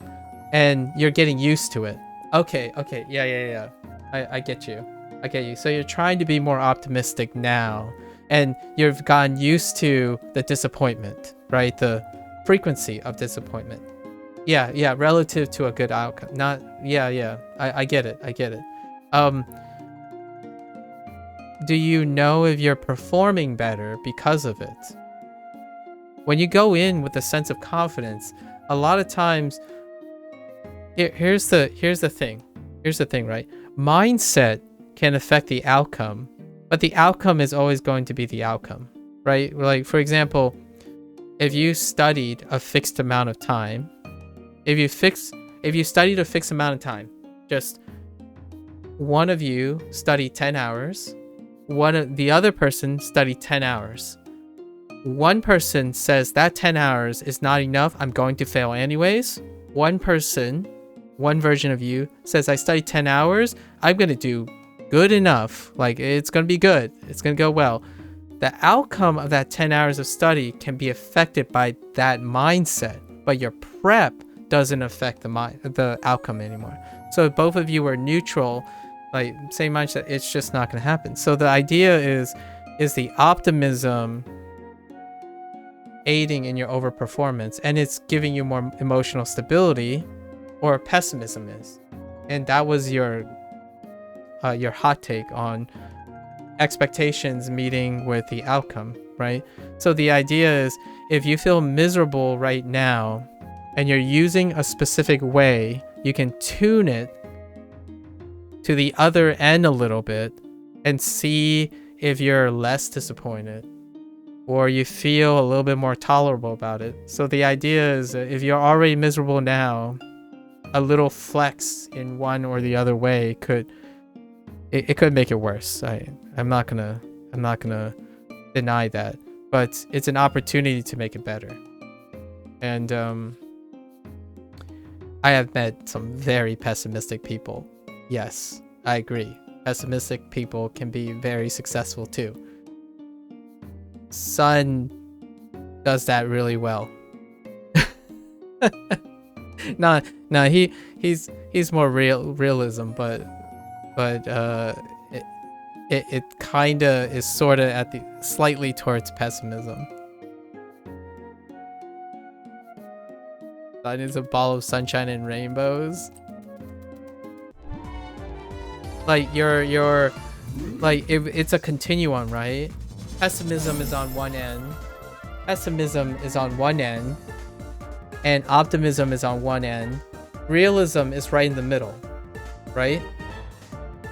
and you're getting used to it. Okay, yeah. I get you. So you're trying to be more optimistic now, and you've gotten used to the disappointment, right? The frequency of disappointment. Yeah, relative to a good outcome. Not, yeah. I get it. Do you know if you're performing better because of it? When you go in with a sense of confidence, a lot of times, here's the thing, right? Mindset can affect the outcome, but the outcome is always going to be the outcome, right? Like, for example, if you studied a fixed amount of time, if you studied a fixed amount of time, just one of you study 10 hours, the other person study 10 hours. One person says that 10 hours is not enough, I'm going to fail anyways. One version of you says I studied 10 hours, I'm going to do good enough. Like, it's going to be good. It's going to go well. The outcome of that 10 hours of study can be affected by that mindset, but your prep doesn't affect the outcome anymore. So if both of you are neutral, like same mindset, it's just not going to happen. So the idea is the optimism aiding in your overperformance, and it's giving you more emotional stability, or pessimism is. And that was your hot take on expectations meeting with the outcome, right? So the idea is, if you feel miserable right now and you're using a specific way, you can tune it to the other end a little bit and see if you're less disappointed or you feel a little bit more tolerable about it. So the idea is that if you're already miserable now, a little flex in one or the other way could make it worse. I'm not gonna deny that, but it's an opportunity to make it better. And I have met some very pessimistic people. Yes, I agree. Pessimistic people can be very successful too. Sun does that really well. No, he's more realism, but it kinda is sorta at the slightly towards pessimism. Sun is a ball of sunshine and rainbows. Like you're like, if it's a continuum, right? Pessimism is on one end, and optimism is on one end. Realism is right in the middle, right?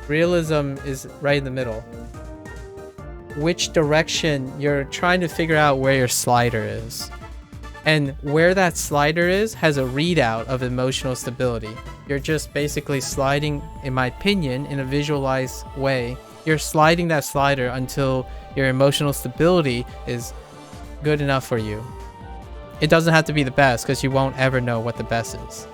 Realism is right in the middle. Which direction, you're trying to figure out where your slider is. And where that slider is has a readout of emotional stability. You're just basically sliding, in my opinion, in a visualized way. You're sliding that slider until your emotional stability is good enough for you. It doesn't have to be the best, because you won't ever know what the best is.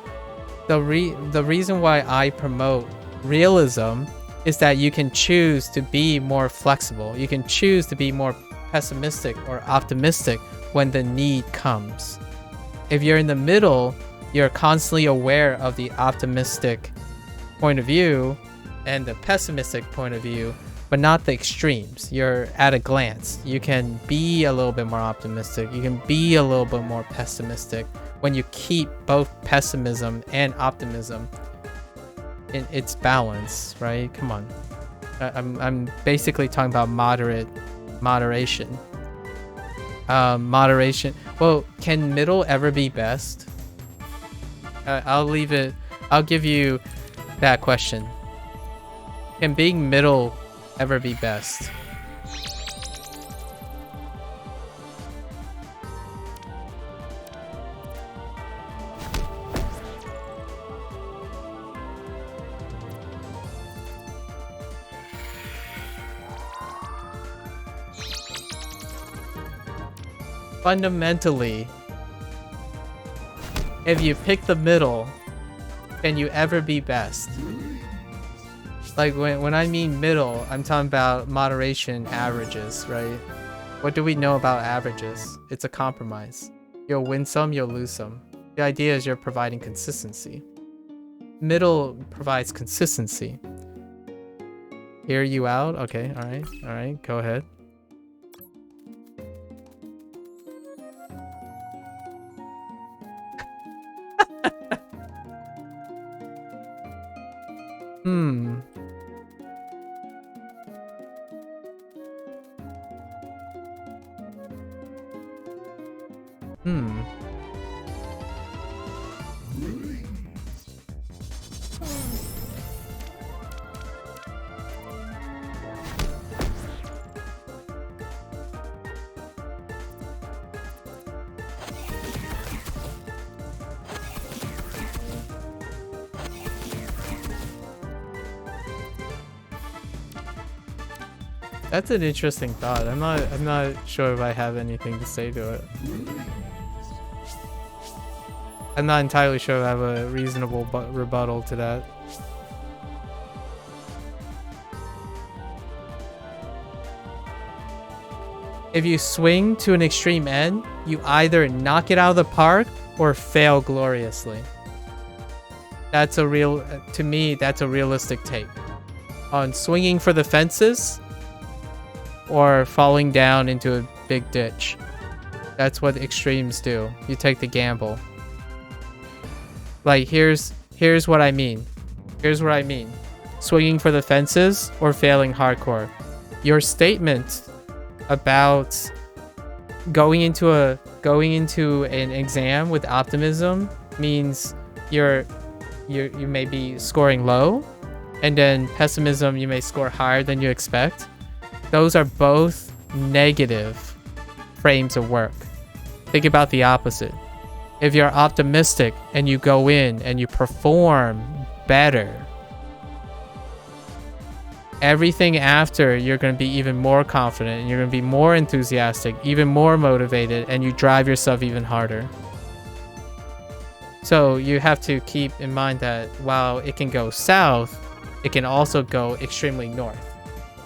The reason why I promote realism is that you can choose to be more flexible. You can choose to be more pessimistic or optimistic when the need comes. If you're in the middle, you're constantly aware of the optimistic point of view and the pessimistic point of view, but not the extremes. You're at a glance. You can be a little bit more optimistic. You can be a little bit more pessimistic when you keep both pessimism and optimism in its balance, right? Come on. I'm basically talking about moderation. Moderation. Well, can middle ever be best? I'll give you that question. Can being middle ever be best? Fundamentally, if you pick the middle, can you ever be best? Like, when I mean middle, I'm talking about moderation, averages, right? What do we know about averages? It's a compromise. You'll win some, you'll lose some. The idea is you're providing consistency. Middle provides consistency. Hear you out? Okay, alright, go ahead. That's an interesting thought. I'm not sure if I have anything to say to it. I'm not entirely sure if I have a reasonable rebuttal to that. If you swing to an extreme end, you either knock it out of the park or fail gloriously. That's a real, to me, that's a realistic take on swinging for the fences or falling down into a big ditch. That's what extremes do. You take the gamble. Like, here's what I mean. Here's what I mean. Swinging for the fences or failing hardcore. Your statement about going into an exam with optimism means you may be scoring low, and then pessimism you may score higher than you expect. Those are both negative frames of work. Think about the opposite. If you're optimistic and you go in and you perform better, everything after, you're going to be even more confident, and you're going to be more enthusiastic, even more motivated, and you drive yourself even harder. So you have to keep in mind that while it can go south, it can also go extremely north.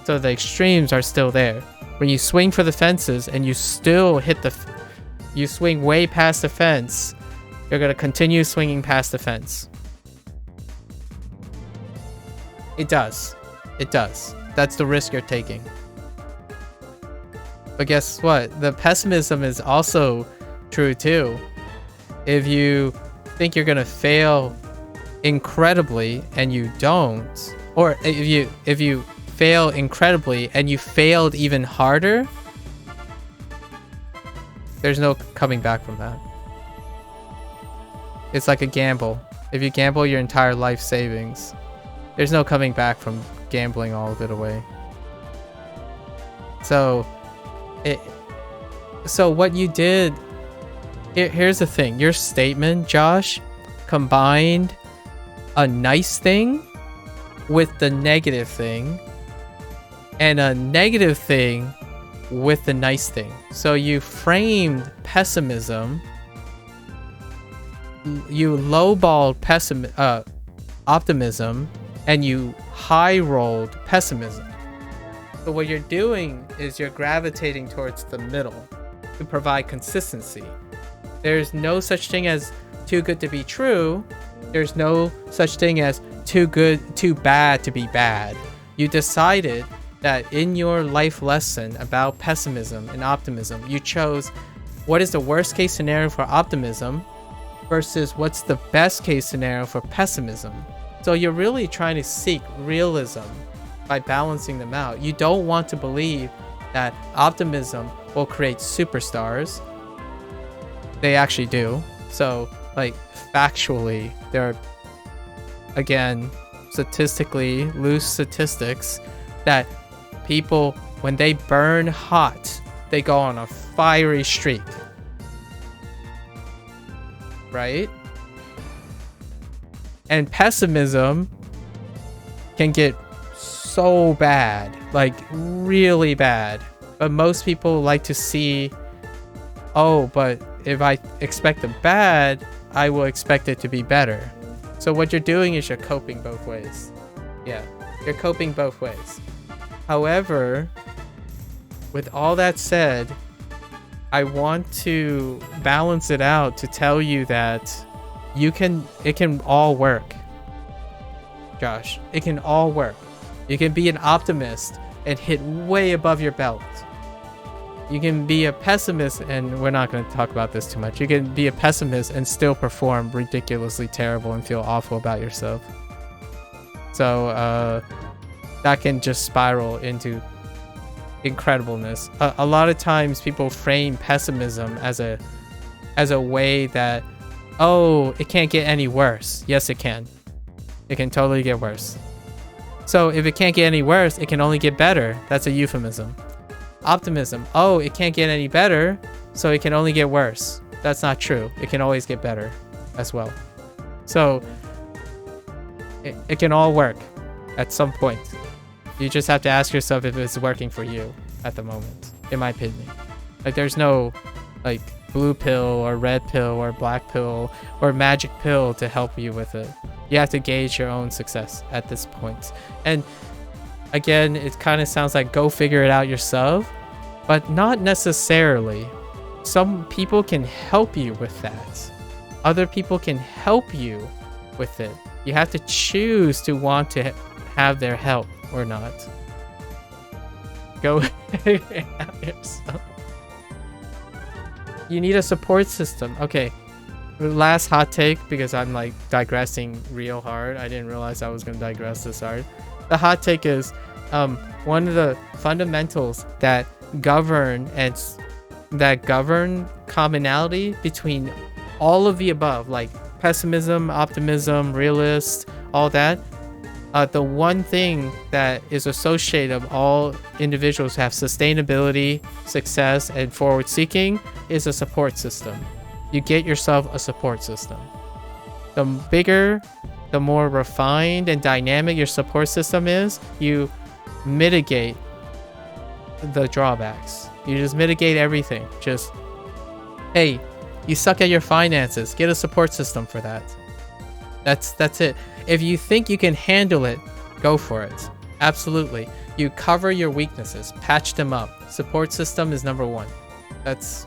So the extremes are still there. When you swing for the fences and you still hit you swing way past the fence, you're going to continue swinging past the fence. It does. It does. That's the risk you're taking. But guess what? The pessimism is also true too. If you think you're gonna fail incredibly and you don't, or if you fail incredibly and you failed even harder, there's no coming back from that. It's like a gamble. If you gamble your entire life savings, there's no coming back from gambling all of it away. So what you did, here's the thing. Your statement, Josh, combined a nice thing with the negative thing, and a negative thing with the nice thing. So you framed pessimism, you lowballed optimism, and you high-rolled pessimism. So what you're doing is you're gravitating towards the middle to provide consistency. There's no such thing as too good to be true. There's no such thing as too bad to be bad. You decided that in your life lesson about pessimism and optimism, you chose what is the worst case scenario for optimism versus what's the best case scenario for pessimism. So you're really trying to seek realism by balancing them out. You don't want to believe that optimism will create superstars. They actually do. So, like, factually, there are, again, statistically, loose statistics that people, when they burn hot, they go on a fiery streak. Right? And pessimism can get so bad, like really bad. But most people like to see, oh, but if I expect the bad, I will expect it to be better. So what you're doing is you're coping both ways. Yeah, you're coping both ways. However, with all that said, I want to balance it out to tell you that it can all work. Josh, it can all work. You can be an optimist and hit way above your belt. You can be a pessimist, and we're not going to talk about this too much. You can be a pessimist and still perform ridiculously terrible and feel awful about yourself. So that can just spiral into incredibleness. A lot of times people frame pessimism as a way that, oh, it can't get any worse. Yes, it can. It can totally get worse. So if it can't get any worse, it can only get better. That's a euphemism. Optimism. Oh, it can't get any better, so it can only get worse. That's not true. It can always get better as well. So it can all work at some point. You just have to ask yourself if it's working for you at the moment, in my opinion. Like, there's no, like, blue pill or red pill or black pill or magic pill to help you with it. You have to gauge your own success at this point. And again, it kind of sounds like go figure it out yourself, but not necessarily. Some people can help you with that. Other people can help you with it. You have to choose to want to have their help or not. Go figure it out yourself. You need a support system. Okay. Last hot take, because I'm like digressing real hard. I didn't realize I was going to digress this hard. The hot take is one of the fundamentals that govern commonality between all of the above, like pessimism, optimism, realist, all that. The one thing that is associated of all individuals who have sustainability, success, and forward seeking is a support system. You get yourself a support system. The bigger, the more refined and dynamic your support system is, you mitigate the drawbacks. You just mitigate everything. Just, hey, you suck at your finances. Get a support system for that. That's it. If you think you can handle it, go for it. Absolutely. You cover your weaknesses, patch them up. Support system is number one. That's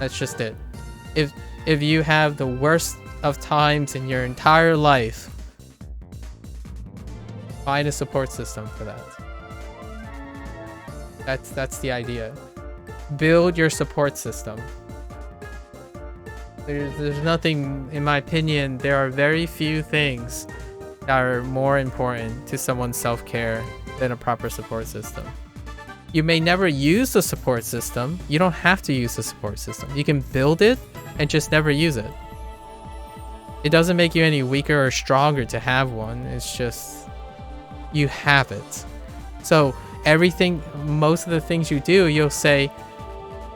just it. If you have the worst of times in your entire life, find a support system for that. That's the idea. Build your support system. There's nothing, in my opinion, there are very few things that are more important to someone's self-care than a proper support system. You may never use the support system. You don't have to use the support system. You can build it and just never use it. It doesn't make you any weaker or stronger to have one. It's just you have it. So everything, most of the things you do, you'll say,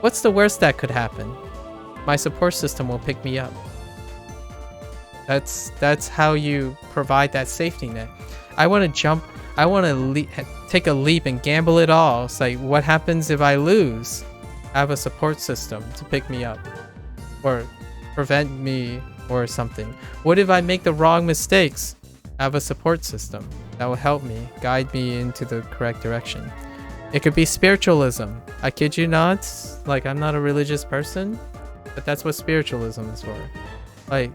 what's the worst that could happen? My support system will pick me up. That's how you provide that safety net. I want to jump. I want to take a leap and gamble it all. It's like, what happens if I lose? I have a support system to pick me up or prevent me or something. What if I make the wrong mistakes? I have a support system that will help me, guide me into the correct direction. It could be spiritualism. I kid you not. Like, I'm not a religious person, but that's what spiritualism is for. Like,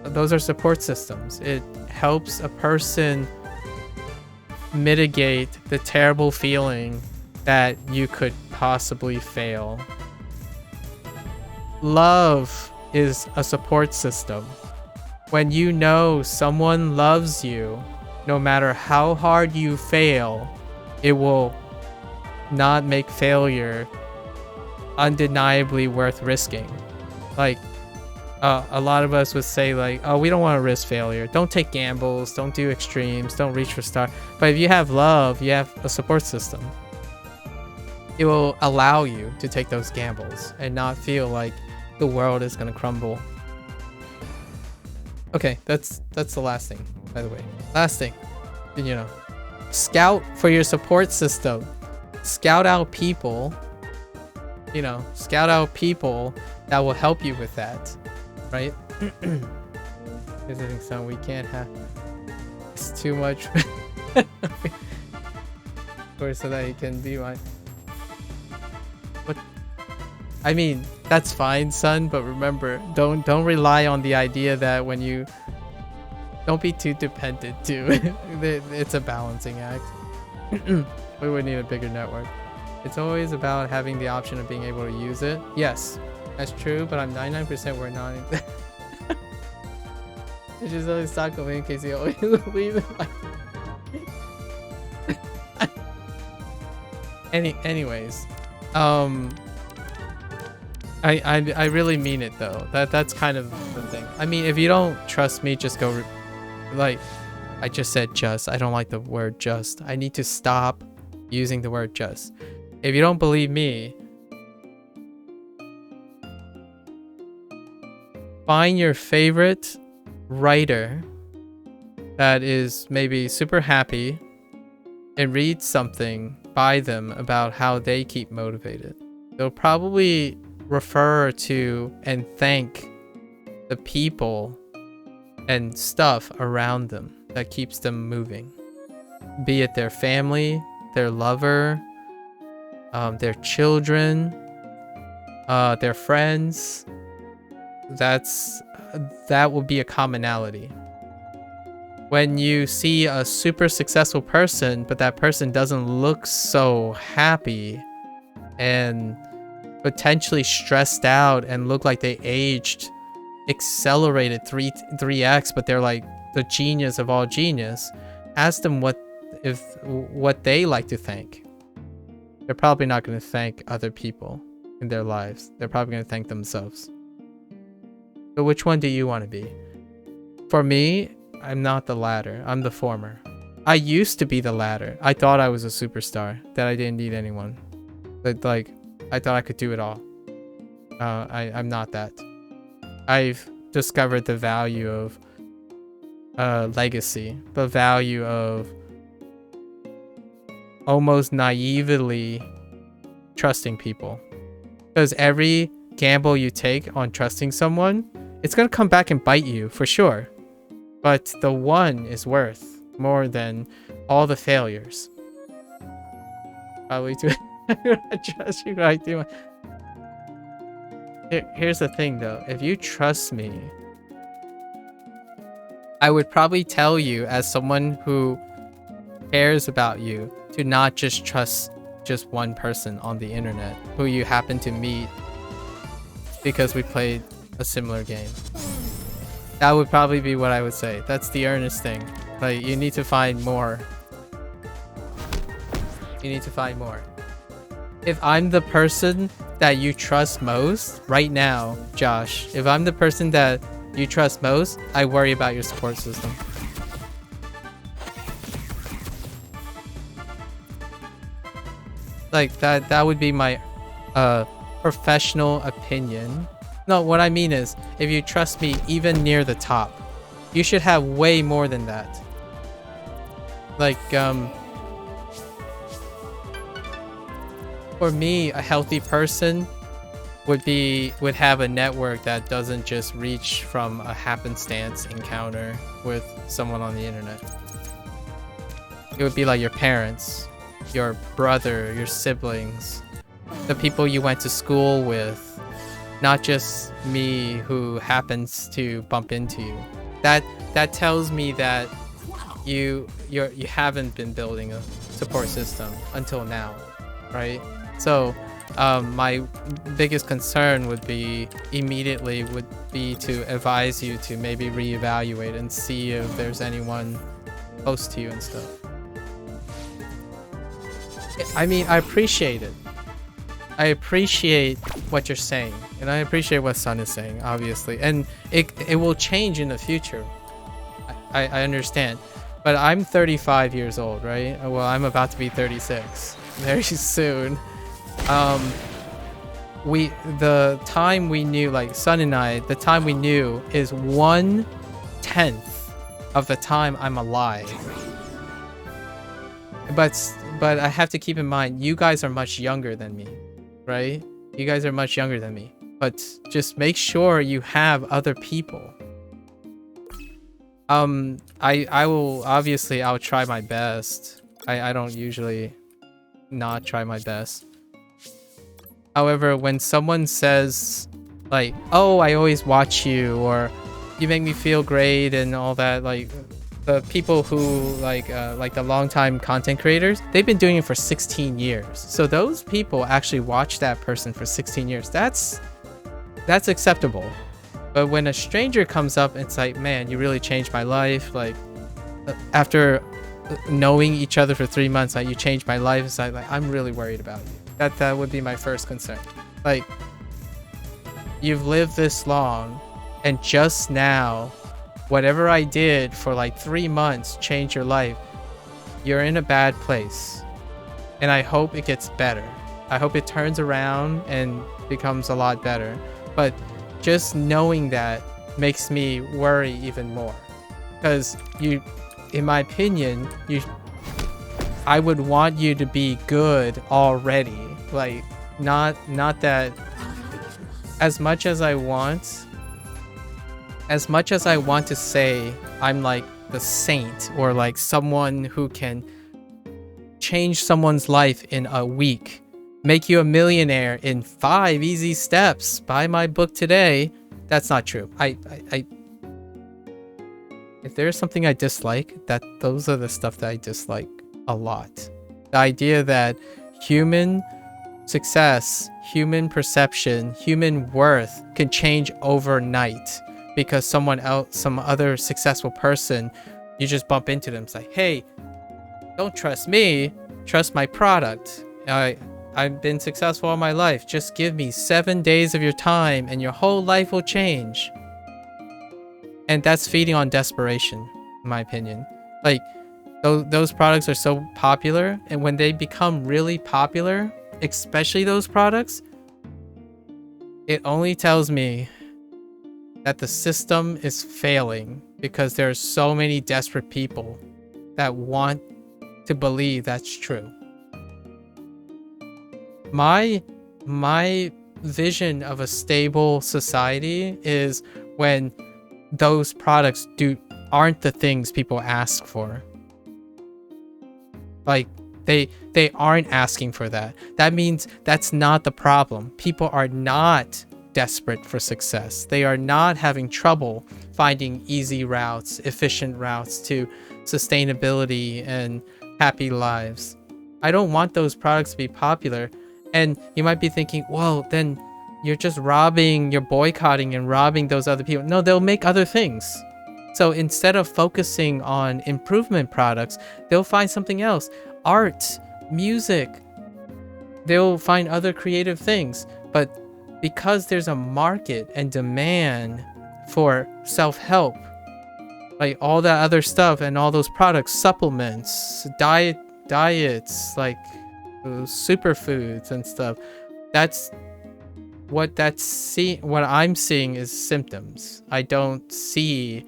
those are support systems. It helps a person mitigate the terrible feeling that you could possibly fail. Love is a support system. When you know someone loves you, no matter how hard you fail, it will not make failure undeniably worth risking. Like, a lot of us would say, like, oh, we don't want to risk failure. Don't take gambles. Don't do extremes. Don't reach for stars. But if you have love, you have a support system. It will allow you to take those gambles and not feel like the world is going to crumble. Okay, that's the last thing, by the way. Last thing, you know, scout for your support system. Scout out people, you know, scout out people that will help you with that. Right? Visiting someone we can't have. It's too much. Or so that he can be my. But I mean, that's fine, son. But remember, don't rely on the idea that when you don't be too dependent too. It's a balancing act. We would need a bigger network. It's always about having the option of being able to use it. Yes. That's true, but I'm 99% we're not. It's just always taco in case you always leave it. Anyways, I really mean it though. That's kind of the thing. I mean, if you don't trust me, just go. Like, I just said just. I don't like the word just. I need to stop using the word just. If you don't believe me, find your favorite writer that is maybe super happy and read something by them about how they keep motivated, they'll probably refer to and thank the people and stuff around them that keeps them moving. Be it their family, their lover, their children, their friends. That will be a commonality. When you see a super successful person, but that person doesn't look so happy and potentially stressed out and look like they aged accelerated 3x, but they're like the genius of all genius, ask them what they like to thank. They're probably not going to thank other people in their lives. They're probably going to thank themselves. So which one do you want to be? For me, I'm not the latter. I'm the former. I used to be the latter. I thought I was a superstar, that I didn't need anyone. But like, I thought I could do it all. I'm not that. I've discovered the value of legacy, the value of almost naively trusting people. Because every gamble you take on trusting someone, it's going to come back and bite you for sure. But the one is worth more than all the failures. Probably to trust you like do. Here's the thing though, if you trust me, I would probably tell you as someone who cares about you to not just trust just one person on the internet who you happen to meet because we played a similar game. That would probably be what I would say. That's the earnest thing. Like, you need to find more. You need to find more. If I'm the person that you trust most right now, Josh, if I'm the person that you trust most, I worry about your support system. Like, that would be my professional opinion. No, what I mean is, if you trust me even near the top, you should have way more than that. Like, for me, a healthy person would have a network that doesn't just reach from a happenstance encounter with someone on the internet. It would be like your parents, your brother, your siblings, the people you went to school with, not just me who happens to bump into you. That tells me that you haven't been building a support system until now, right? So my biggest concern would be to advise you to maybe reevaluate and see if there's anyone close to you and stuff. I mean, I appreciate it. I appreciate what you're saying, and I appreciate what Sun is saying, obviously, and it will change in the future. I understand, but I'm 35 years old, right? Well, I'm about to be 36 very soon. The time we knew, like Sun and I, the time we knew is 1/10 of the time I'm alive. But I have to keep in mind, you guys are much younger than me, right? You guys are much younger than me. But just make sure you have other people. I will, obviously, I'll try my best. I don't usually not try my best. However, when someone says, like, oh, I always watch you, or you make me feel great and all that, like, the people who like the longtime content creators, they've been doing it for 16 years. So those people actually watch that person for 16 years. That's acceptable. But when a stranger comes up and it's like, man, you really changed my life. Like, after knowing each other for 3 months, like, you changed my life. It's like, I'm really worried about you. That would be my first concern. Like, you've lived this long, and just now, whatever I did for like 3 months changed your life. You're in a bad place. And I hope it gets better. I hope it turns around and becomes a lot better. But just knowing that makes me worry even more. Because in my opinion, I would want you to be good already. Like, not that as much as I want to say I'm like the saint or like someone who can change someone's life in a week, make you a millionaire in 5 easy steps, buy my book today. That's not true. If there's something I dislike, those are the stuff that I dislike a lot. The idea that human success, human perception, human worth can change overnight because someone else, some other successful person, you just bump into them. It's like, hey, don't trust me, trust my product. I've been successful all my life. Just give me 7 days of your time and your whole life will change. And that's feeding on desperation, in my opinion. Like, those products are so popular, and when they become really popular, especially those products, it only tells me that the system is failing because there are so many desperate people that want to believe that's true. My vision of a stable society is when those products aren't the things people ask for. Like, they aren't asking for that. That means that's not the problem. People are not desperate for success. They are not having trouble finding easy routes, efficient routes to sustainability and happy lives. I don't want those products to be popular. And you might be thinking, well, then you're boycotting and robbing those other people. No, they'll make other things. So instead of focusing on improvement products, they'll find something else. Art, music. They'll find other creative things. But because there's a market and demand for self-help, like all that other stuff and all those products, supplements, diets, like superfoods and stuff, what I'm seeing is symptoms. I don't see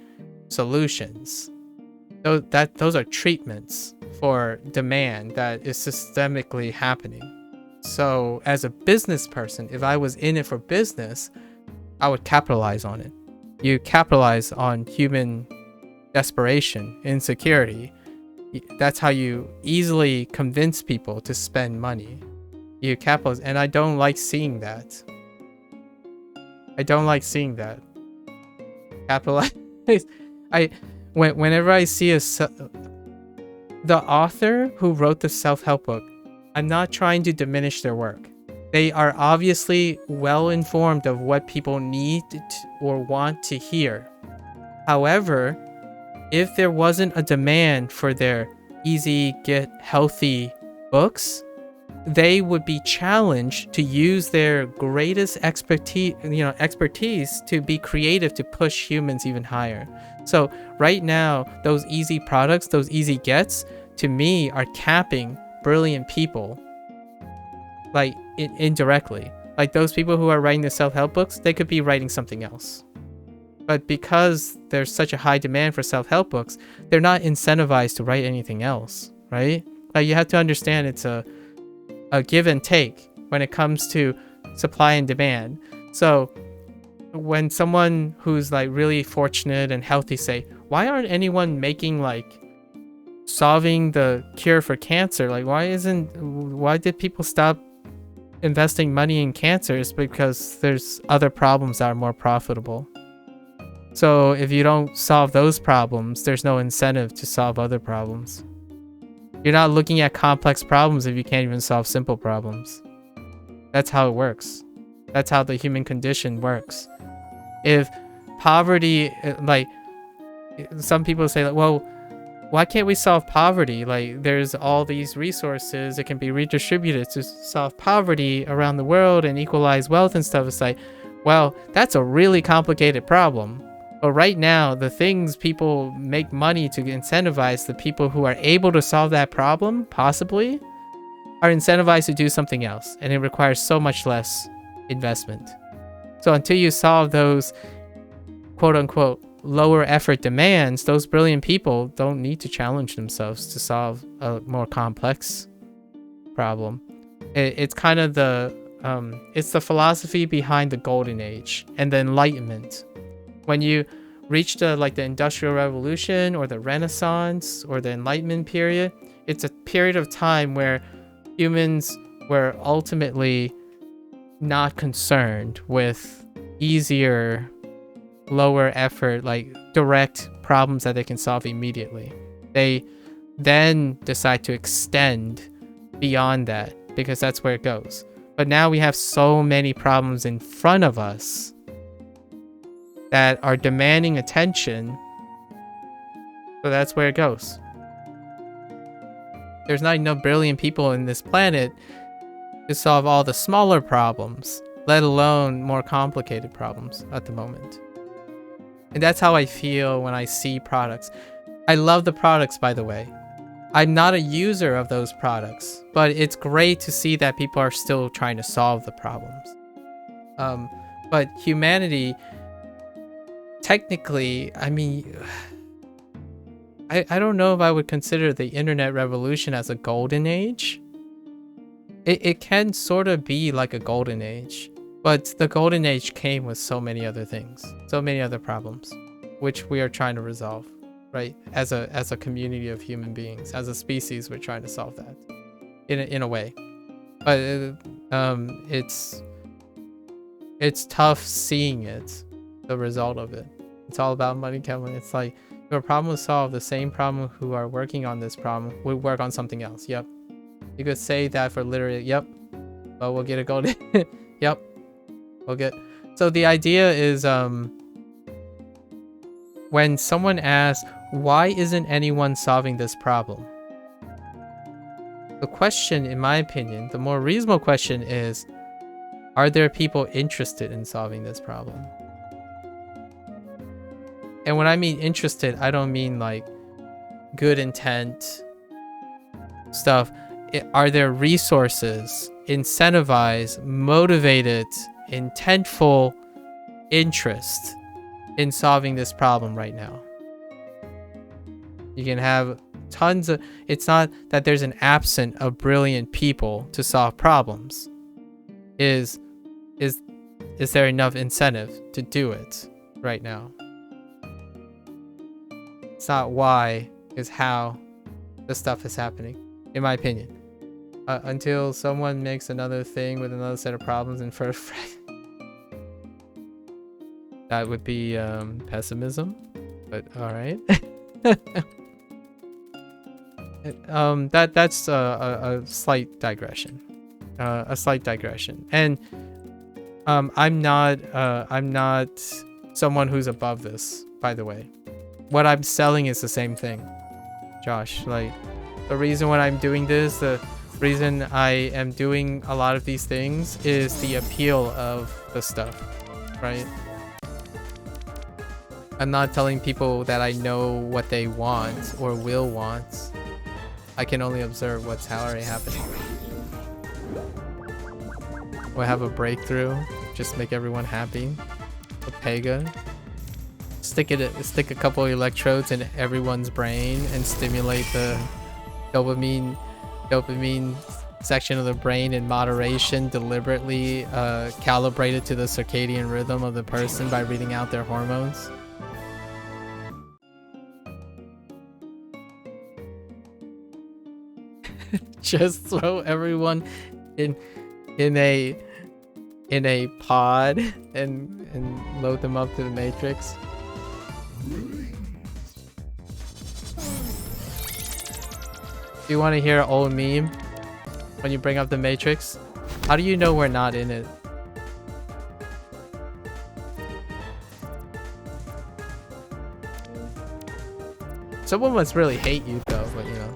solutions. Those are treatments for demand that is systemically happening. So as a business person, if I was in it for business, I would capitalize on it. You capitalize on human desperation, insecurity. That's how you easily convince people to spend money. You capitalize, and I don't like seeing that. Capitalize. Whenever I see the author who wrote the self-help book, I'm not trying to diminish their work. They are obviously well informed of what people need or want to hear. However, if there wasn't a demand for their easy, get healthy books, they would be challenged to use their greatest expertise to be creative, to push humans even higher. So right now, those easy products, those easy gets, to me, are capping brilliant people, like indirectly. Like those people who are writing the self-help books, they could be writing something else. But because there's such a high demand for self-help books, they're not incentivized to write anything else, right? Like, you have to understand it's a give and take when it comes to supply and demand. So when someone who's like really fortunate and healthy say, why aren't anyone making like solving the cure for cancer? Like, why did people stop investing money in cancer? It's because there's other problems that are more profitable. So if you don't solve those problems, there's no incentive to solve other problems. You're not looking at complex problems if you can't even solve simple problems. That's how it works. That's how the human condition works. If poverty, like, some people say, like, well, why can't we solve poverty? Like, there's all these resources that can be redistributed to solve poverty around the world and equalize wealth and stuff. It's like, well, that's a really complicated problem. But right now, the things people make money to incentivize the people who are able to solve that problem, possibly, are incentivized to do something else. And it requires so much less investment. So until you solve those quote unquote lower effort demands, those brilliant people don't need to challenge themselves to solve a more complex problem. It's kind of it's the philosophy behind the Golden Age and the Enlightenment. When you reach the Industrial Revolution or the Renaissance or the Enlightenment period, it's a period of time where humans were ultimately not concerned with easier, lower effort, direct problems that they can solve immediately. They then decide to extend beyond that because that's where it goes. But now we have so many problems in front of us that are demanding attention, so that's where it goes. There's not enough brilliant people in this planet to solve all the smaller problems, let alone more complicated problems at the moment. And that's how I feel when I see products. I love the products, by the way. I'm not a user of those products, but it's great to see that people are still trying to solve the problems. But humanity, technically, I mean, I don't know if I would consider the internet revolution as a golden age. It can sort of be like a golden age, but the golden age came with so many other things, so many other problems, which we are trying to resolve, right? As a community of human beings, as a species, we're trying to solve that in a way. But it's tough seeing it, the result of it. It's all about money, Kevin. It's like, if a problem is solved, the same problem who are working on this problem will work on something else. Yep. You could say that for literally, yep. But we'll get a golden. Yep. We'll get. So the idea is, when someone asks, why isn't anyone solving this problem? The question, in my opinion, the more reasonable question is, are there people interested in solving this problem? And when I mean interested, I don't mean like good intent stuff. Are there resources, incentivized, motivated, intentful interest in solving this problem right now? You can have tons of, it's not that there's an absence of brilliant people to solve problems. Is there enough incentive to do it right now? It's not why, it's how the stuff is happening, in my opinion. Until someone makes another thing with another set of problems in first that would be pessimism, but all right. That's a slight digression. And I'm not someone who's above this, by the way. What I'm selling is the same thing, Josh. Like, the reason when I'm doing this, the reason I am doing a lot of these things is the appeal of the stuff, right? I'm not telling people that I know what they want or will want. I can only observe what's already happening. We'll have a breakthrough, just make everyone happy. A Pega. Stick a couple of electrodes in everyone's brain and stimulate the dopamine section of the brain in moderation, deliberately calibrated to the circadian rhythm of the person by reading out their hormones. Just throw everyone in a pod and load them up to the Matrix. Do you want to hear an old meme when you bring up the Matrix? How do you know we're not in it? Someone must really hate you though, but you know.